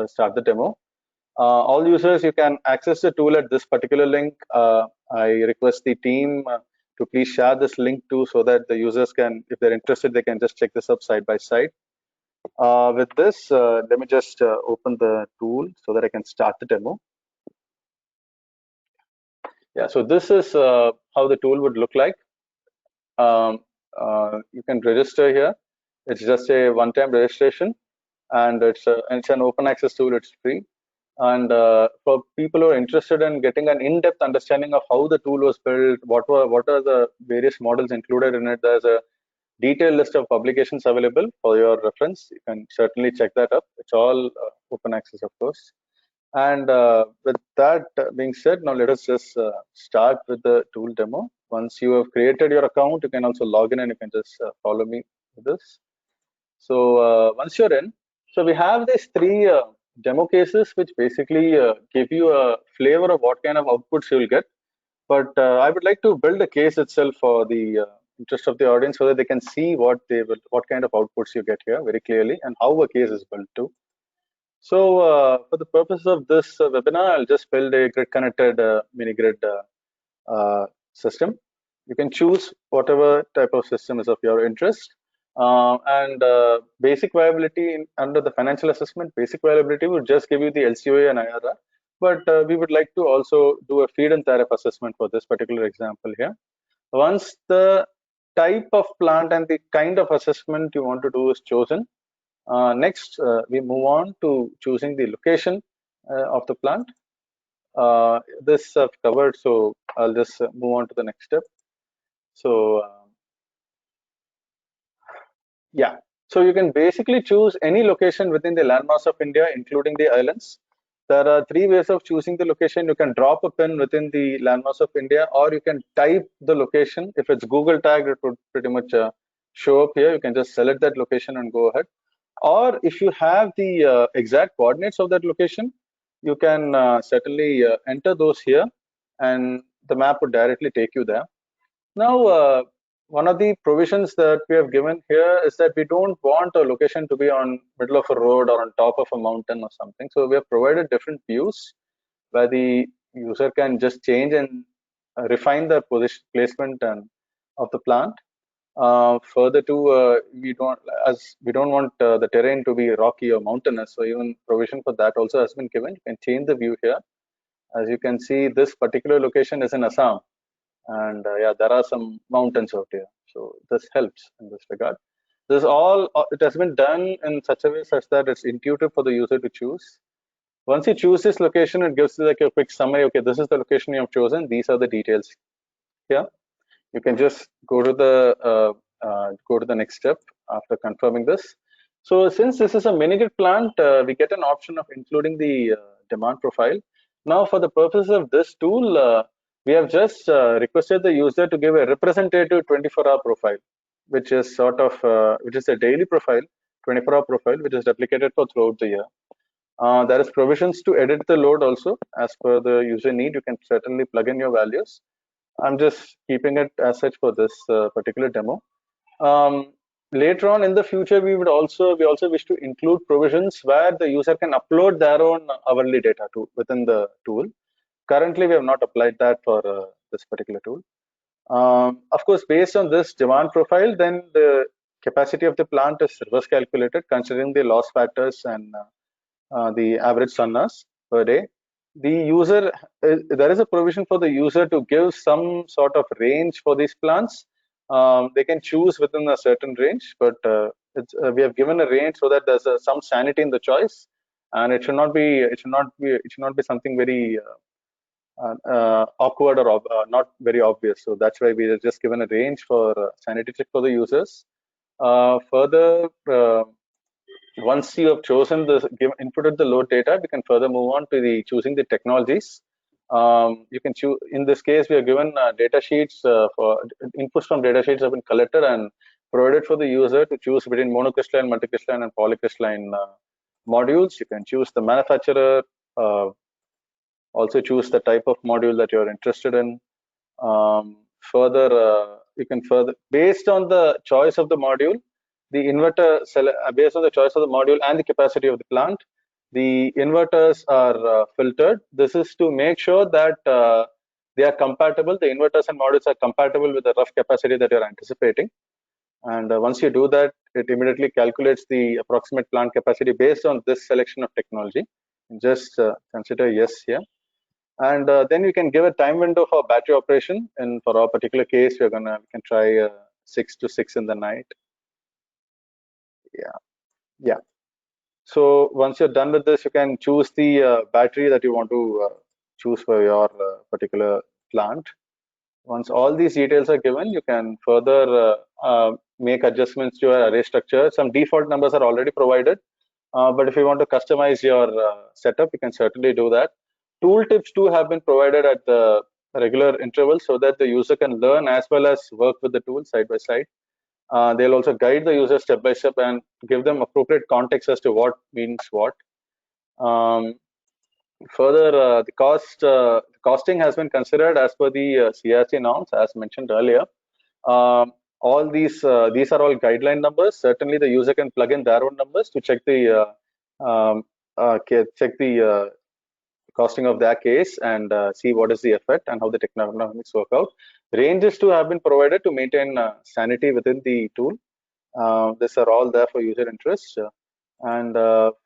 S6: start the demo. All users, you can access the tool at this particular link. I request the team to please share this link too, so that the users can, if they're interested, they can just check this up side by side. With this, let me just open the tool so that I can start the demo. Yeah, so this is how the tool would look like. You can register here. It's just a one-time registration, and it's an open access tool. It's free. And for people who are interested in getting an in-depth understanding of how the tool was built, what are the various models included in it, there's a detailed list of publications available for your reference. You can certainly check that up. It's all open access, of course. And with that being said, now let us just start with the tool demo. Once you have created your account, you can also log in and you can just follow me with this. So once you're in, so we have these three demo cases which basically give you a flavor of what kind of outputs you will get. But I would like to build a case itself for the interest of the audience, so that they can see what kind of outputs you get here very clearly, and how a case is built too. So for the purpose of this webinar, I'll just build a grid-connected mini-grid system. You can choose whatever type of system is of your interest. And basic viability under the financial assessment, basic viability would just give you the LCOA and IRR. But we would like to also do a feed-in tariff assessment for this particular example here. Once the type of plant and the kind of assessment you want to do is chosen, next we move on to choosing the location of the plant. This I've covered, so I'll just move on to the next step. So yeah, so you can basically choose any location within the landmass of India, including the islands. There are three ways of choosing the location. You can drop a pin within the landmass of India, or you can type the location. If it's Google tagged, it would pretty much show up here. You can just select that location and go ahead. Or if you have the exact coordinates of that location, you can certainly enter those here, and the map would directly take you there. Now, one of the provisions that we have given here is that we don't want a location to be on middle of a road or on top of a mountain or something. So we have provided different views where the user can just change and refine the position placement and of the plant. Further to we don't want the terrain to be rocky or mountainous, so even provision for that also has been given. You can change the view here. As you can see, this particular location is in Assam, and yeah, there are some mountains out here, so this helps in this regard. This all it has been done in such a way such that it's intuitive for the user to choose. Once you choose this location, it gives you like a quick summary. Okay, this is the location you have chosen. These are the details here. You can just go to the next step after confirming this. So since this is a mini-grid plant, we get an option of including the demand profile. Now, for the purpose of this tool, we have just requested the user to give a representative 24-hour profile, which is sort of which is a daily profile, 24-hour profile, which is replicated for throughout the year. There is provisions to edit the load also as per the user need. You can certainly plug in your values. I'm just keeping it as such for this particular demo. Later on in the future, we also wish to include provisions where the user can upload their own hourly data within the tool. Currently, we have not applied that for this particular tool. Of course, based on this demand profile, then the capacity of the plant is reverse calculated considering the loss factors and the average sun hours per day. The user, there is a provision for the user to give some sort of range for these plants. They can choose within a certain range, but we have given a range so that there's some sanity in the choice, and it should not be something very awkward or not very obvious. So that's why we have just given a range for sanity check for the users. Further, once you have chosen the inputted the load data, we can further move on to the choosing the technologies. You can choose. In this case, we are given data sheets for inputs from data sheets have been collected and provided for the user to choose between monocrystalline, multicrystalline, and polycrystalline modules. You can choose the manufacturer. Also choose the type of module that you're interested in. You can further, based on the choice of the module, the inverter, based on the choice of the module and the capacity of the plant, the inverters are filtered. This is to make sure that they are compatible. The inverters and modules are compatible with the rough capacity that you're anticipating. And once you do that, it immediately calculates the approximate plant capacity based on this selection of technology. Just consider yes here. And then you can give a time window for battery operation. And for our particular case, we can try 6 to 6 in the night. Yeah. So once you're done with this, you can choose the battery that you want to choose for your particular plant. Once all these details are given, you can further make adjustments to your array structure. Some default numbers are already provided, but if you want to customize your setup, you can certainly do that. Tooltips too have been provided at the regular intervals so that the user can learn as well as work with the tool side by side. They'll also guide the user step by step and give them appropriate context as to what means what. Further, the costing has been considered as per the CRC norms, as mentioned earlier. All these are all guideline numbers. Certainly, the user can plug in their own numbers to check the costing of their case and see what is the effect and how the Techno-Economics work out. Ranges too have been provided to maintain sanity within the tool. These are all there for user interest. And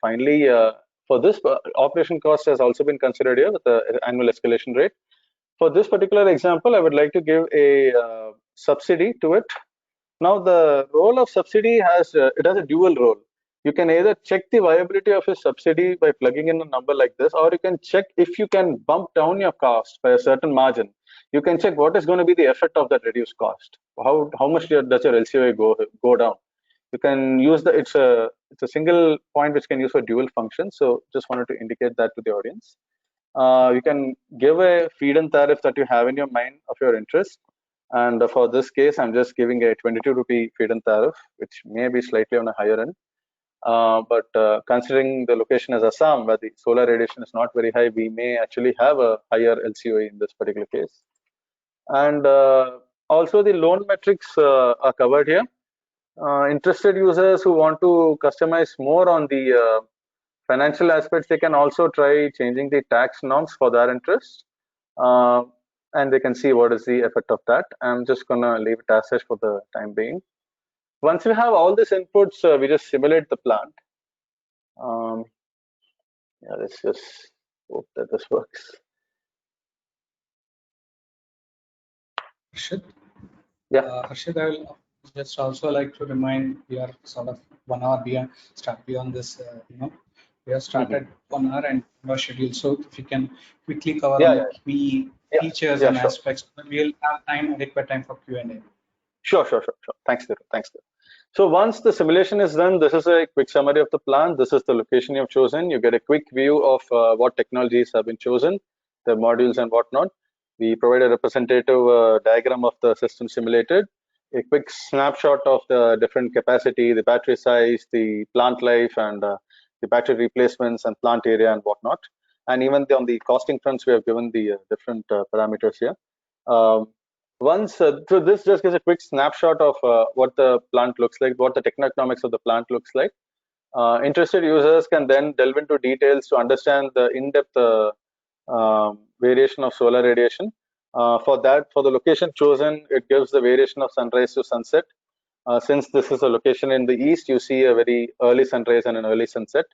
S6: finally, for this, operation cost has also been considered here with the annual escalation rate. For this particular example, I would like to give a subsidy to it. Now, the role of subsidy has a dual role. You can either check the viability of a subsidy by plugging in a number like this, or you can check if you can bump down your cost by a certain margin. You can check what is going to be the effect of that reduced cost. How much does your LCOA go down? You can use it's a single point which can use for dual function. So just wanted to indicate that to the audience. You can give a feed-in tariff that you have in your mind of your interest. And for this case, I'm just giving a 22 rupee feed-in tariff, which may be slightly on a higher end. But considering the location as Assam, where the solar radiation is not very high, we may actually have a higher LCOA in this particular case. And also the loan metrics are covered here. Interested users who want to customize more on the financial aspects, they can also try changing the tax norms for their interest. And they can see what is the effect of that. I'm just going to leave it as such for the time being. Once we have all these inputs, we just simulate the plant. Yeah, let's just hope that this works.
S3: Harshit?
S6: Yeah.
S3: Harshit, I will just also like to remind we are sort of 1 hour beyond this, we have started 1 hour and our schedule. So if you can quickly cover on the key features and aspects, we'll have adequate time for Q&A.
S6: Sure. Thanks, Dhiru. So once the simulation is done, this is a quick summary of the plant. This is the location you've chosen. You get a quick view of what technologies have been chosen, the modules and whatnot. We provide a representative diagram of the system simulated, a quick snapshot of the different capacity, the battery size, the plant life, and the battery replacements and plant area and whatnot. And even on the costing fronts, we have given the different parameters here. So this just gives a quick snapshot of what the plant looks like, what the Techno-Economics of the plant looks like. Interested users can then delve into details to understand the in-depth variation of solar radiation. For the location chosen, it gives the variation of sunrise to sunset. Since this is a location in the east, you see a very early sunrise and an early sunset.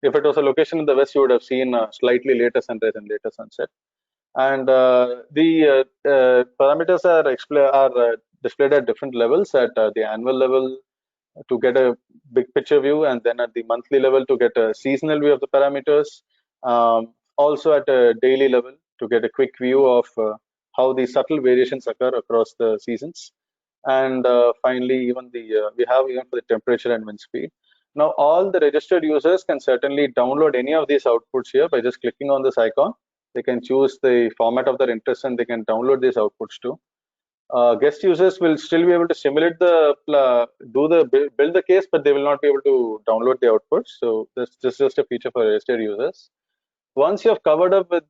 S6: If it was a location in the west, you would have seen a slightly later sunrise and later sunset. And the parameters are displayed at different levels, at the annual level to get a big picture view, and then at the monthly level to get a seasonal view of the parameters. Also at a daily level to get a quick view of how the subtle variations occur across the seasons. And finally, even we have even for the temperature and wind speed. Now, all the registered users can certainly download any of these outputs here by just clicking on this icon. They can choose the format of their interest and they can download these outputs too. Guest users will still be able to simulate build the case, but they will not be able to download the outputs. So this is just a feature for registered users. Once you have covered up with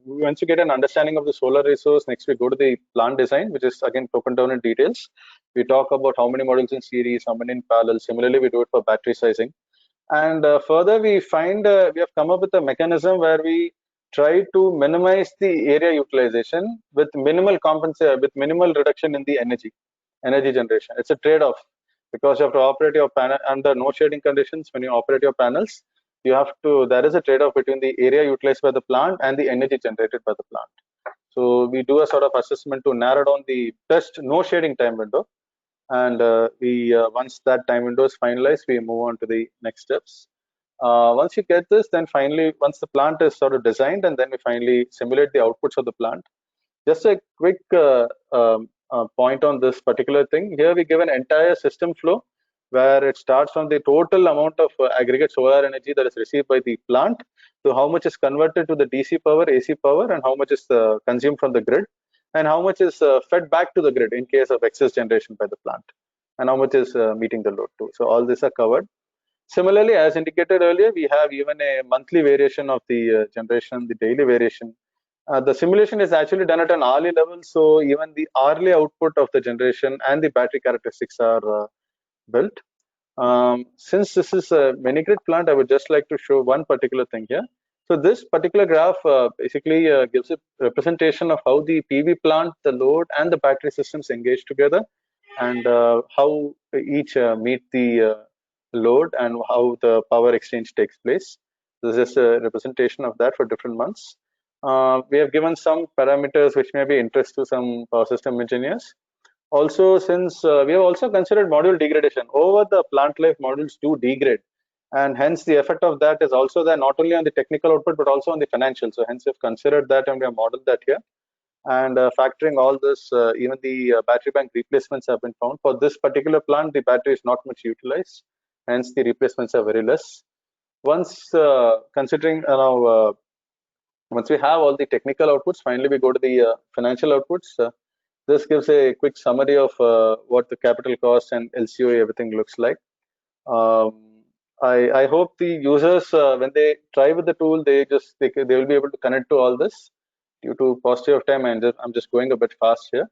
S6: once you get an understanding of the solar resource, next we go to the plant design, which is again broken down in details. We talk about how many modules in series, how many in parallel. Similarly, we do it for battery sizing. And further, we find we have come up with a mechanism where we try to minimize the area utilization with minimal reduction in the energy generation. It's a trade-off because you have to operate your panel under no shading conditions. When you operate your panels, there is a trade-off between the area utilized by the plant and the energy generated by the plant. So we do a sort of assessment to narrow down the best no shading time window. And once that time window is finalized, we move on to the next steps. Once you get this, then finally, once the plant is sort of designed, and then we finally simulate the outputs of the plant. Just a quick point on this particular thing. Here we give an entire system flow where it starts from the total amount of aggregate solar energy that is received by the plant to how much is converted to the DC power, AC power, and how much is consumed from the grid, and how much is fed back to the grid in case of excess generation by the plant, and how much is meeting the load too. So all these are covered. Similarly, as indicated earlier, we have even a monthly variation of the generation, the daily variation. The simulation is actually done at an hourly level, so even the hourly output of the generation and the battery characteristics are built. Since this is a mini-grid plant, I would just like to show one particular thing here. So this particular graph basically gives a representation of how the PV plant, the load, and the battery systems engage together, and how each meet the load and how the power exchange takes place. This is a representation of that for different months. We have given some parameters which may be interest to some power system engineers. Also, since we have also considered module degradation, over the plant life modules do degrade, and hence the effect of that is also there not only on the technical output but also on the financial. So hence we've considered that and we have modeled that here. And factoring all this, even the battery bank replacements have been found. For this particular plant, the battery is not much utilized, hence the replacements are very less. Once considering once we have all the technical outputs, finally we go to the financial outputs. This gives a quick summary of what the capital cost and LCOE everything looks like. I hope the users, when they try with the tool, they will be able to connect to all this. Due to paucity of time, I'm just going a bit fast here.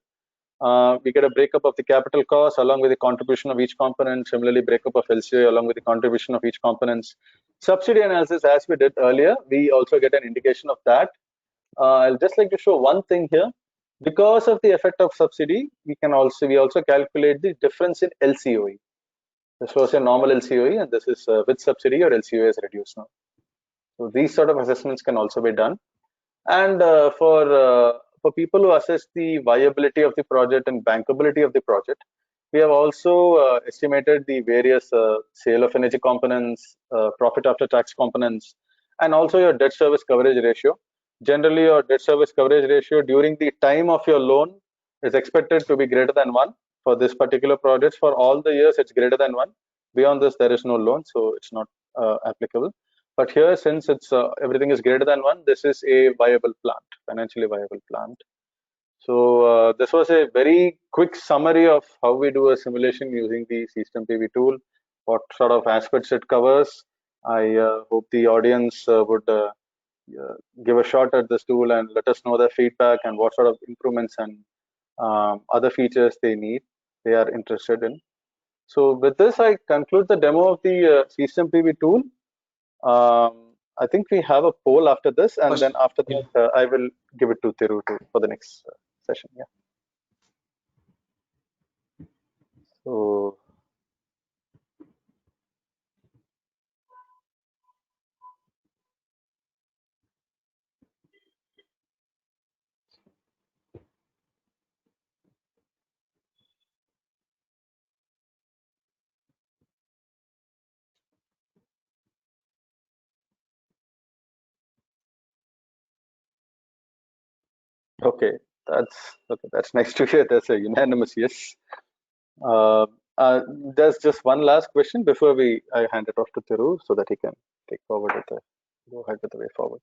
S6: We get a breakup of the capital cost along with the contribution of each component. Similarly, breakup of LCOE along with the contribution of each components. Subsidy analysis, as we did earlier, we also get an indication of that. I'll just like to show one thing here. Because of the effect of subsidy, we also calculate the difference in LCOE. This was a normal LCOE, and this is with subsidy, your LCOE is reduced now. So these sort of assessments can also be done. And for people who assess the viability of the project and bankability of the project, we have also estimated the various sale of energy components, profit after tax components, and also your debt service coverage ratio. Generally, your debt service coverage ratio during the time of your loan is expected to be greater than 1. For this particular project, for all the years, it's greater than 1. Beyond this, there is no loan, so it's not applicable. But here, since it's everything is greater than 1, this is a viable plant, financially viable plant. So this was a very quick summary of how we do a simulation using the CSTEM PV tool, what sort of aspects it covers. I hope the audience would give a shot at this tool and let us know their feedback and what sort of improvements and other features they are interested in. So with this, I conclude the demo of the CSTEM PV tool. I think we have a poll after this, and then after
S3: Yeah.
S6: that, I will give it to Thiru for the next session. Yeah. So, okay, that's nice to hear. That's a unanimous yes. Uh, there's just one last question before I hand it off to Thiru so that he can go ahead with the way forward.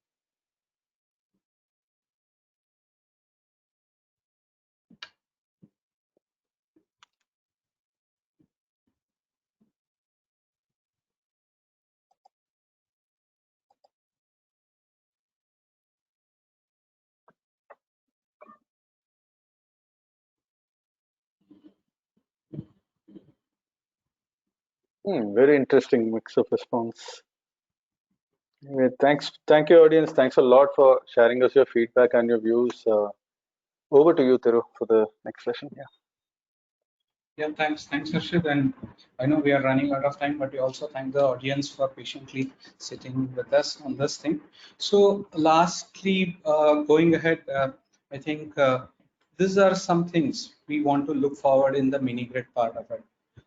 S6: Very interesting mix of response. Anyway, thank you, audience. Thanks a lot for sharing us your feedback and your views. Over to you, Thiru, for the next session. Yeah.
S3: Yeah, thanks, Harshit. And I know we are running out of time, but we also thank the audience for patiently sitting with us on this thing. So, lastly, going ahead, I think these are some things we want to look forward in the mini grid part of it.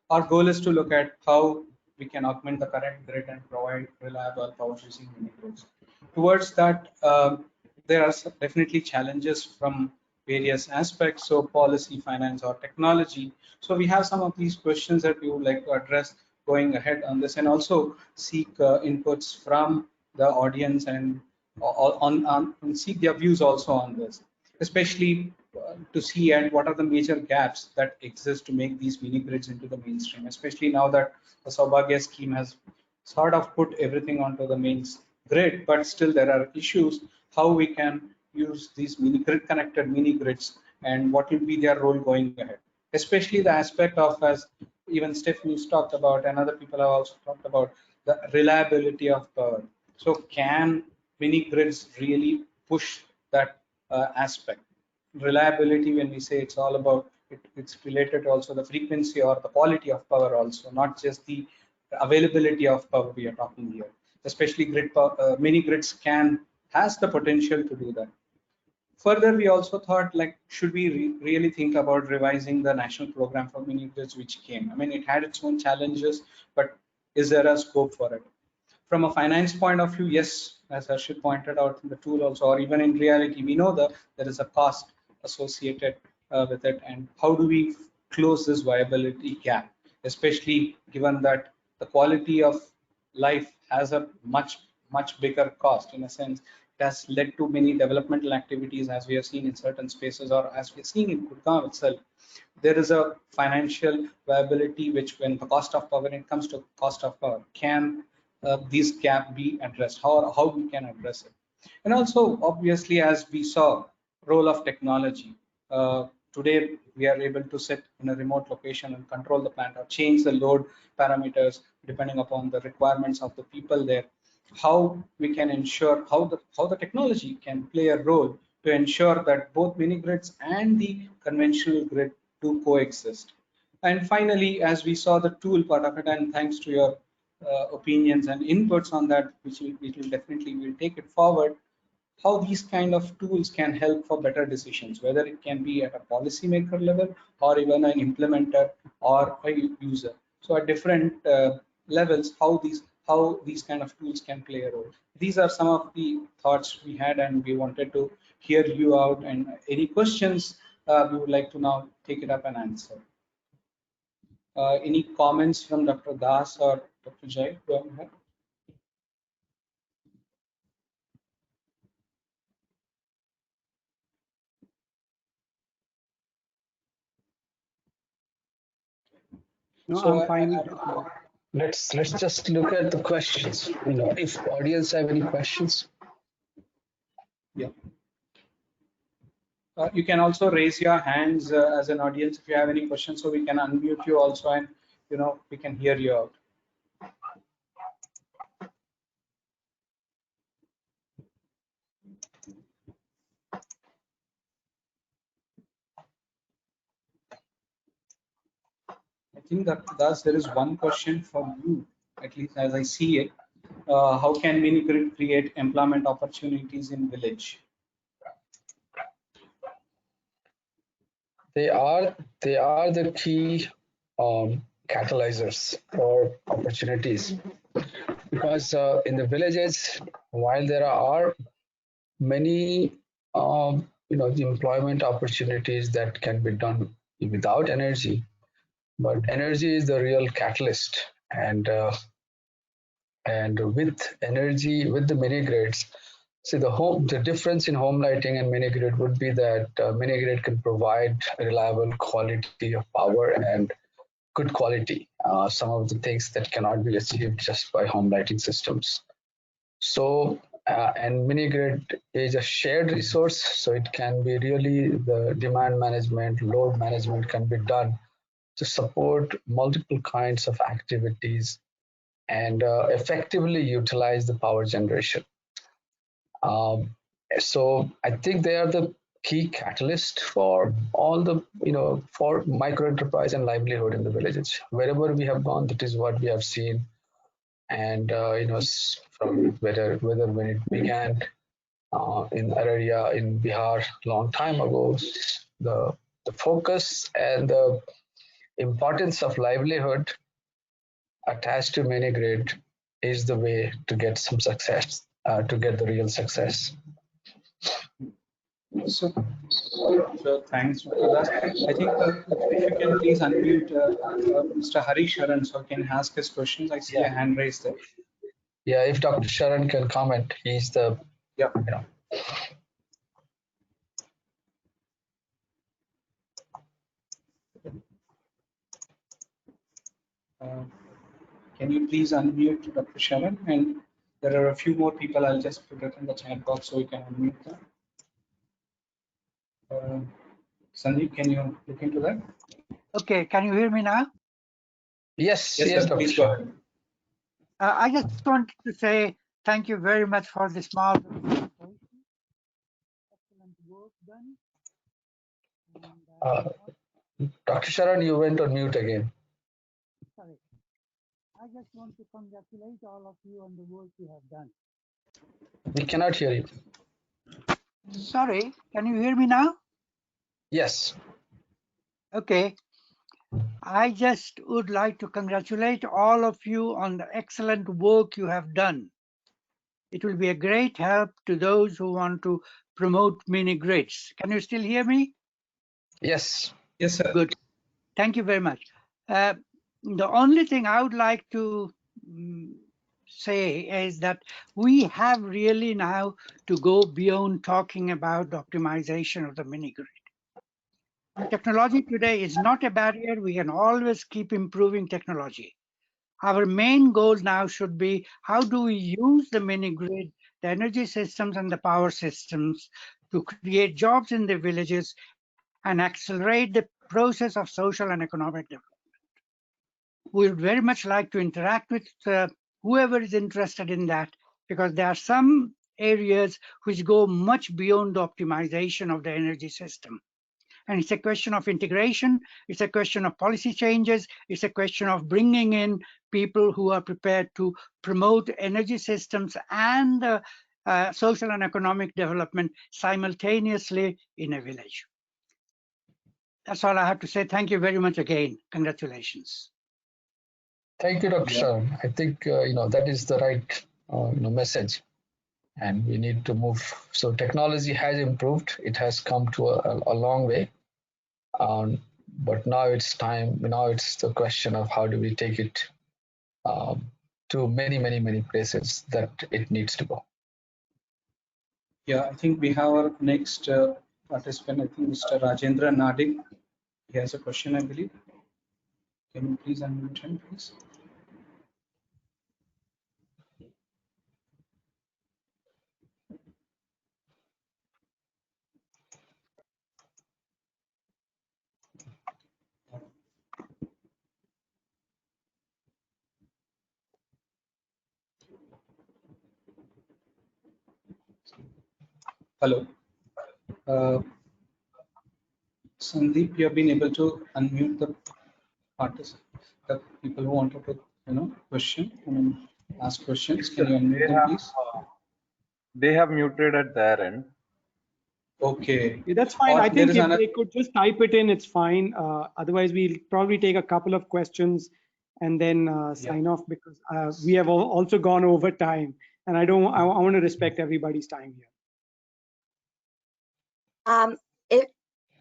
S3: Our goal is to look at how we can augment the current grid and provide reliable power using mini grids. Towards that, there are definitely challenges from various aspects, so policy, finance, or technology. So we have some of these questions that we would like to address going ahead on this, and also seek inputs from the audience and and seek their views also on this, especially to see at what are the major gaps that exist to make these mini grids into the mainstream, especially now that the Saubhagya scheme has sort of put everything onto the main grid, but still there are issues how we can use these mini grid connected mini grids and what will be their role going ahead, especially the aspect of, as even Stephanie's talked about and other people have also talked about, the reliability of power. So can mini grids really push that aspect? Reliability, when we say, it's all about it's related to also the frequency or the quality of power also, not just the availability of power we are talking here. Especially mini grids has the potential to do that. Further, we also thought, like, should we really think about revising the national program for mini grids which came? I mean, it had its own challenges, but is there a scope for it? From a finance point of view, yes, as Harshit pointed out in the tool also, or even in reality, we know that there is a cost associated with it, and how do we close this viability gap, especially given that the quality of life has a much bigger cost. In a sense, it has led to many developmental activities, as we have seen in certain spaces, or as we're seeing in Kudgaon itself. There is a financial viability which, when the cost of power, when it comes to cost of power, can this gap be addressed? How we can address it? And also, obviously, as we saw, role of technology. Today, we are able to sit in a remote location and control the plant or change the load parameters depending upon the requirements of the people there. How we can ensure how the technology can play a role to ensure that both mini grids and the conventional grid do coexist. And finally, as we saw the tool part of it, and thanks to your opinions and inputs on that, which will definitely we'll take it forward, how these kind of tools can help for better decisions, whether it can be at a policymaker level or even an implementer or a user. So at different levels, how these kind of tools can play a role. These are some of the thoughts we had, and we wanted to hear you out. And any questions we would like to now take it up and answer. Any comments from Dr. Das or Dr. Jai? Go ahead.
S1: No,
S3: So
S1: I'm fine.
S5: Let's just look at the questions. If audience have any questions.
S3: yeah. You can also raise your hands as an audience if you have any questions, so we can unmute you also, and we can hear you out. think that thus there is one question for you, at least as I see it. How can mini grid create employment opportunities in village?
S5: They are the key catalyzers for opportunities, because in the villages, while there are many the employment opportunities that can be done without energy, but energy is the real catalyst, and with energy, with the mini grids, see the difference in home lighting and mini grid would be that mini grid can provide reliable quality of power and good quality, some of the things that cannot be achieved just by home lighting systems. So and mini grid is a shared resource, so it can be really the demand management, load management can be done to support multiple kinds of activities and effectively utilize the power generation. So I think they are the key catalyst for all the, for micro enterprise and livelihood in the villages. Wherever we have gone, that is what we have seen. And, from whether when it began in Araria in Bihar long time ago, the focus and the importance of livelihood attached to mini grid is the way to get some success, to get the real success.
S3: So thanks for that. I think if you can please unmute Mr. Hari Sharan, so can ask his questions. I see a hand raised there.
S5: Yeah, if Dr. Sharan can comment, he's the
S3: Can you please unmute Dr. Sharan? And there are a few more people. I'll just put it in the chat box so we can unmute them. Sandeep, can you look into that?
S7: Okay, can you hear me now?
S5: Yes,
S3: Yes,
S5: Dr.
S3: please go ahead.
S7: I just wanted to say thank you very much for this marvelous presentation. Excellent work done. And,
S5: Dr. Sharan, you went on mute again.
S7: sorry. I just want to congratulate all of you on the work you have done.
S5: We cannot hear you.
S7: Sorry, can you hear me now?
S5: Yes.
S7: Okay. I just would like to congratulate all of you on the excellent work you have done. It will be a great help to those who want to promote mini grids. Can you still hear me?
S5: Yes.
S3: Yes, sir.
S7: Good. Thank you very much. The only thing I would like to say is that we have really now to go beyond talking about the optimization of the mini grid. Technology today is not a barrier. We can always keep improving technology. Our main goal now should be how do we use the mini grid, the energy systems and the power systems to create jobs in the villages and accelerate the process of social and economic development. We would very much like to interact with whoever is interested in that, because there are some areas which go much beyond the optimization of the energy system. And it's a question of integration, it's a question of policy changes, it's a question of bringing in people who are prepared to promote energy systems and social and economic development simultaneously in a village. That's all I have to say. Thank you very much again. Congratulations.
S5: Thank you, Dr. Sharan. I think that is the right message, and we need to move. So technology has improved; it has come to a long way, but now it's time. Now it's the question of how do we take it to many places that it needs to go.
S3: Yeah, I think we have our next participant. I think Mr. Rajendra Nadig. He has a question, I believe. Can you please unmute him, please? Hello. Sandeep, you have been able to unmute the the people who wanted to, ask questions. Can you unmute them, please?
S6: They have muted at their end.
S3: Okay.
S1: Yeah, that's fine.
S3: Or
S1: I
S3: there
S1: think
S3: is
S1: if
S3: another.
S1: they could just type it in, it's fine. Otherwise, we'll probably take a couple of questions and then sign off, because we have also gone over time, and I want to respect everybody's time here.
S8: Um,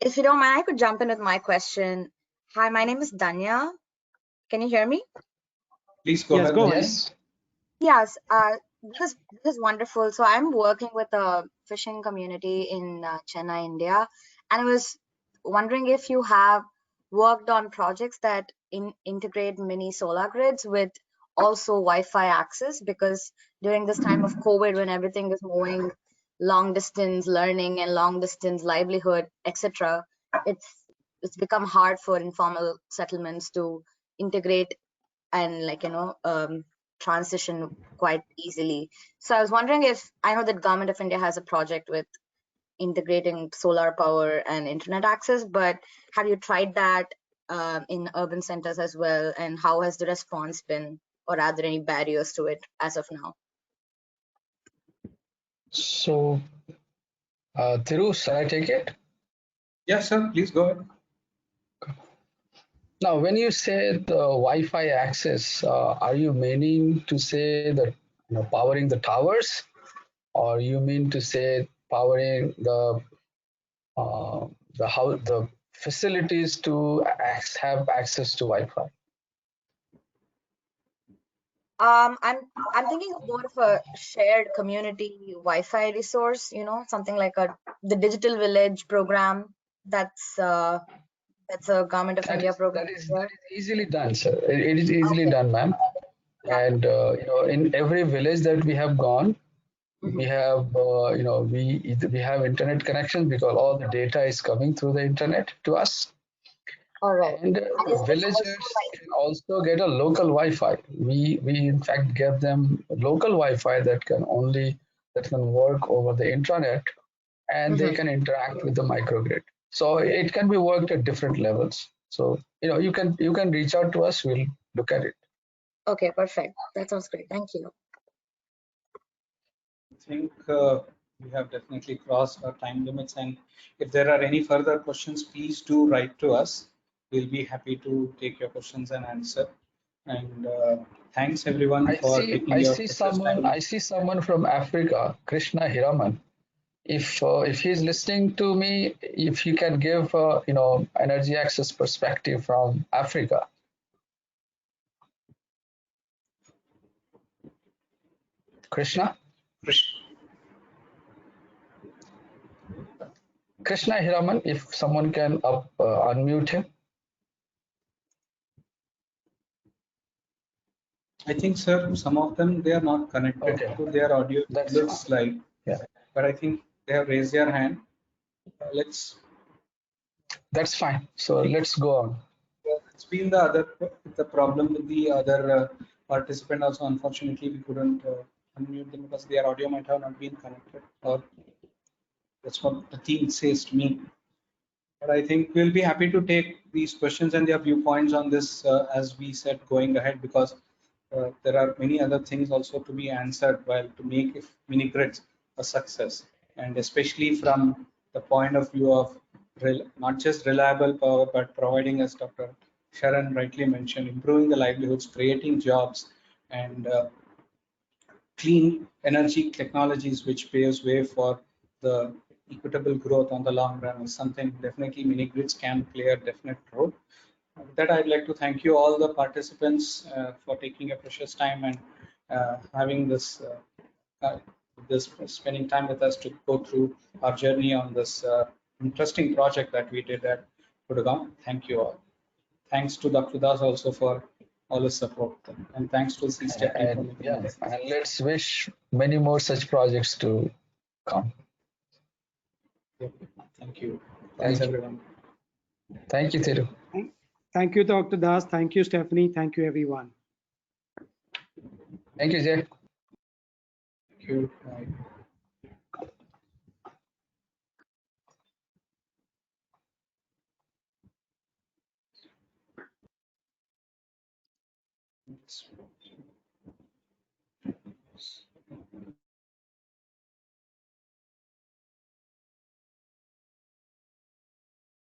S8: if you don't mind, I could jump in with my question. Hi, my name is Danya. Can you hear me?
S3: Please go
S1: Yes,
S3: ahead.
S1: go ahead.
S5: Yes.
S8: Yes. This is wonderful. So I'm working with a fishing community in Chennai, India, and I was wondering if you have worked on projects that integrate mini solar grids with also Wi-Fi access, because during this time of COVID, when everything is moving long distance learning and long distance livelihood, etc., it's become hard for informal settlements to integrate and transition quite easily. So I was wondering if, I know that Government of India has a project with integrating solar power and internet access, but have you tried that in urban centers as well, and how has the response been, or are there any barriers to it as of now?
S5: So, Thiru, shall I take it?
S3: Yes, sir. Please go ahead.
S5: Now, when you say the Wi-Fi access, are you meaning to say that powering the towers, or you mean to say powering the facilities to have access to Wi-Fi?
S8: I'm thinking of more of a shared community Wi-Fi resource, something like the Digital Village program. That's a Government of India program.
S5: That is easily done, sir. It is easily done, ma'am.
S8: Yeah.
S5: And in every village that we have gone, we have we have internet connections, because all the data is coming through the internet to us.
S8: All right.
S5: And villagers can also get a local Wi-Fi. We in fact give them local Wi-Fi that can work over the intranet, and they can interact with the microgrid. So it can be worked at different levels. So you can reach out to us. We'll look at it.
S8: Okay, perfect. That sounds great. Thank you.
S3: I think we have definitely crossed our time limits, and if there are any further questions, please do write to us. We'll be happy to take your questions and answer. And thanks everyone for taking your precious time.
S5: I see someone from Africa, Krishna Hiraman. If he's listening to me, if he can give energy access perspective from Africa. Krishna Hiraman, if someone can unmute him.
S3: I think, sir, some of them, they are not connected to their audio.
S5: That's
S3: looks like, but I think they have raised their hand.
S5: That's fine. So let's go on.
S3: It's been the problem with the other participant also. Unfortunately, we couldn't unmute them because their audio might have not been connected, or that's what the team says to me. But I think we'll be happy to take these questions and their viewpoints on this as we said going ahead, because there are many other things also to be answered while to make mini grids a success, and especially from the point of view of not just reliable power, but providing, as Dr. Sharon rightly mentioned, improving the livelihoods, creating jobs, and clean energy technologies, which paves way for the equitable growth on the long run, is something definitely mini grids can play a definite role. With that, I'd like to thank you all the participants for taking your precious time and having this spending time with us to go through our journey on this interesting project that we did at Kudgaon. Thank you all. Thanks to Dr. Das also for all his support, and thanks to CSTEP team for making this.
S5: And let's wish many more such projects to come.
S3: Thank you. Thanks, everyone.
S5: Thank you, Thiru.
S1: Thank you, Dr. Das. Thank you, Stephanie. Thank you, everyone.
S5: Thank you, Jay.
S3: Thank you. Bye.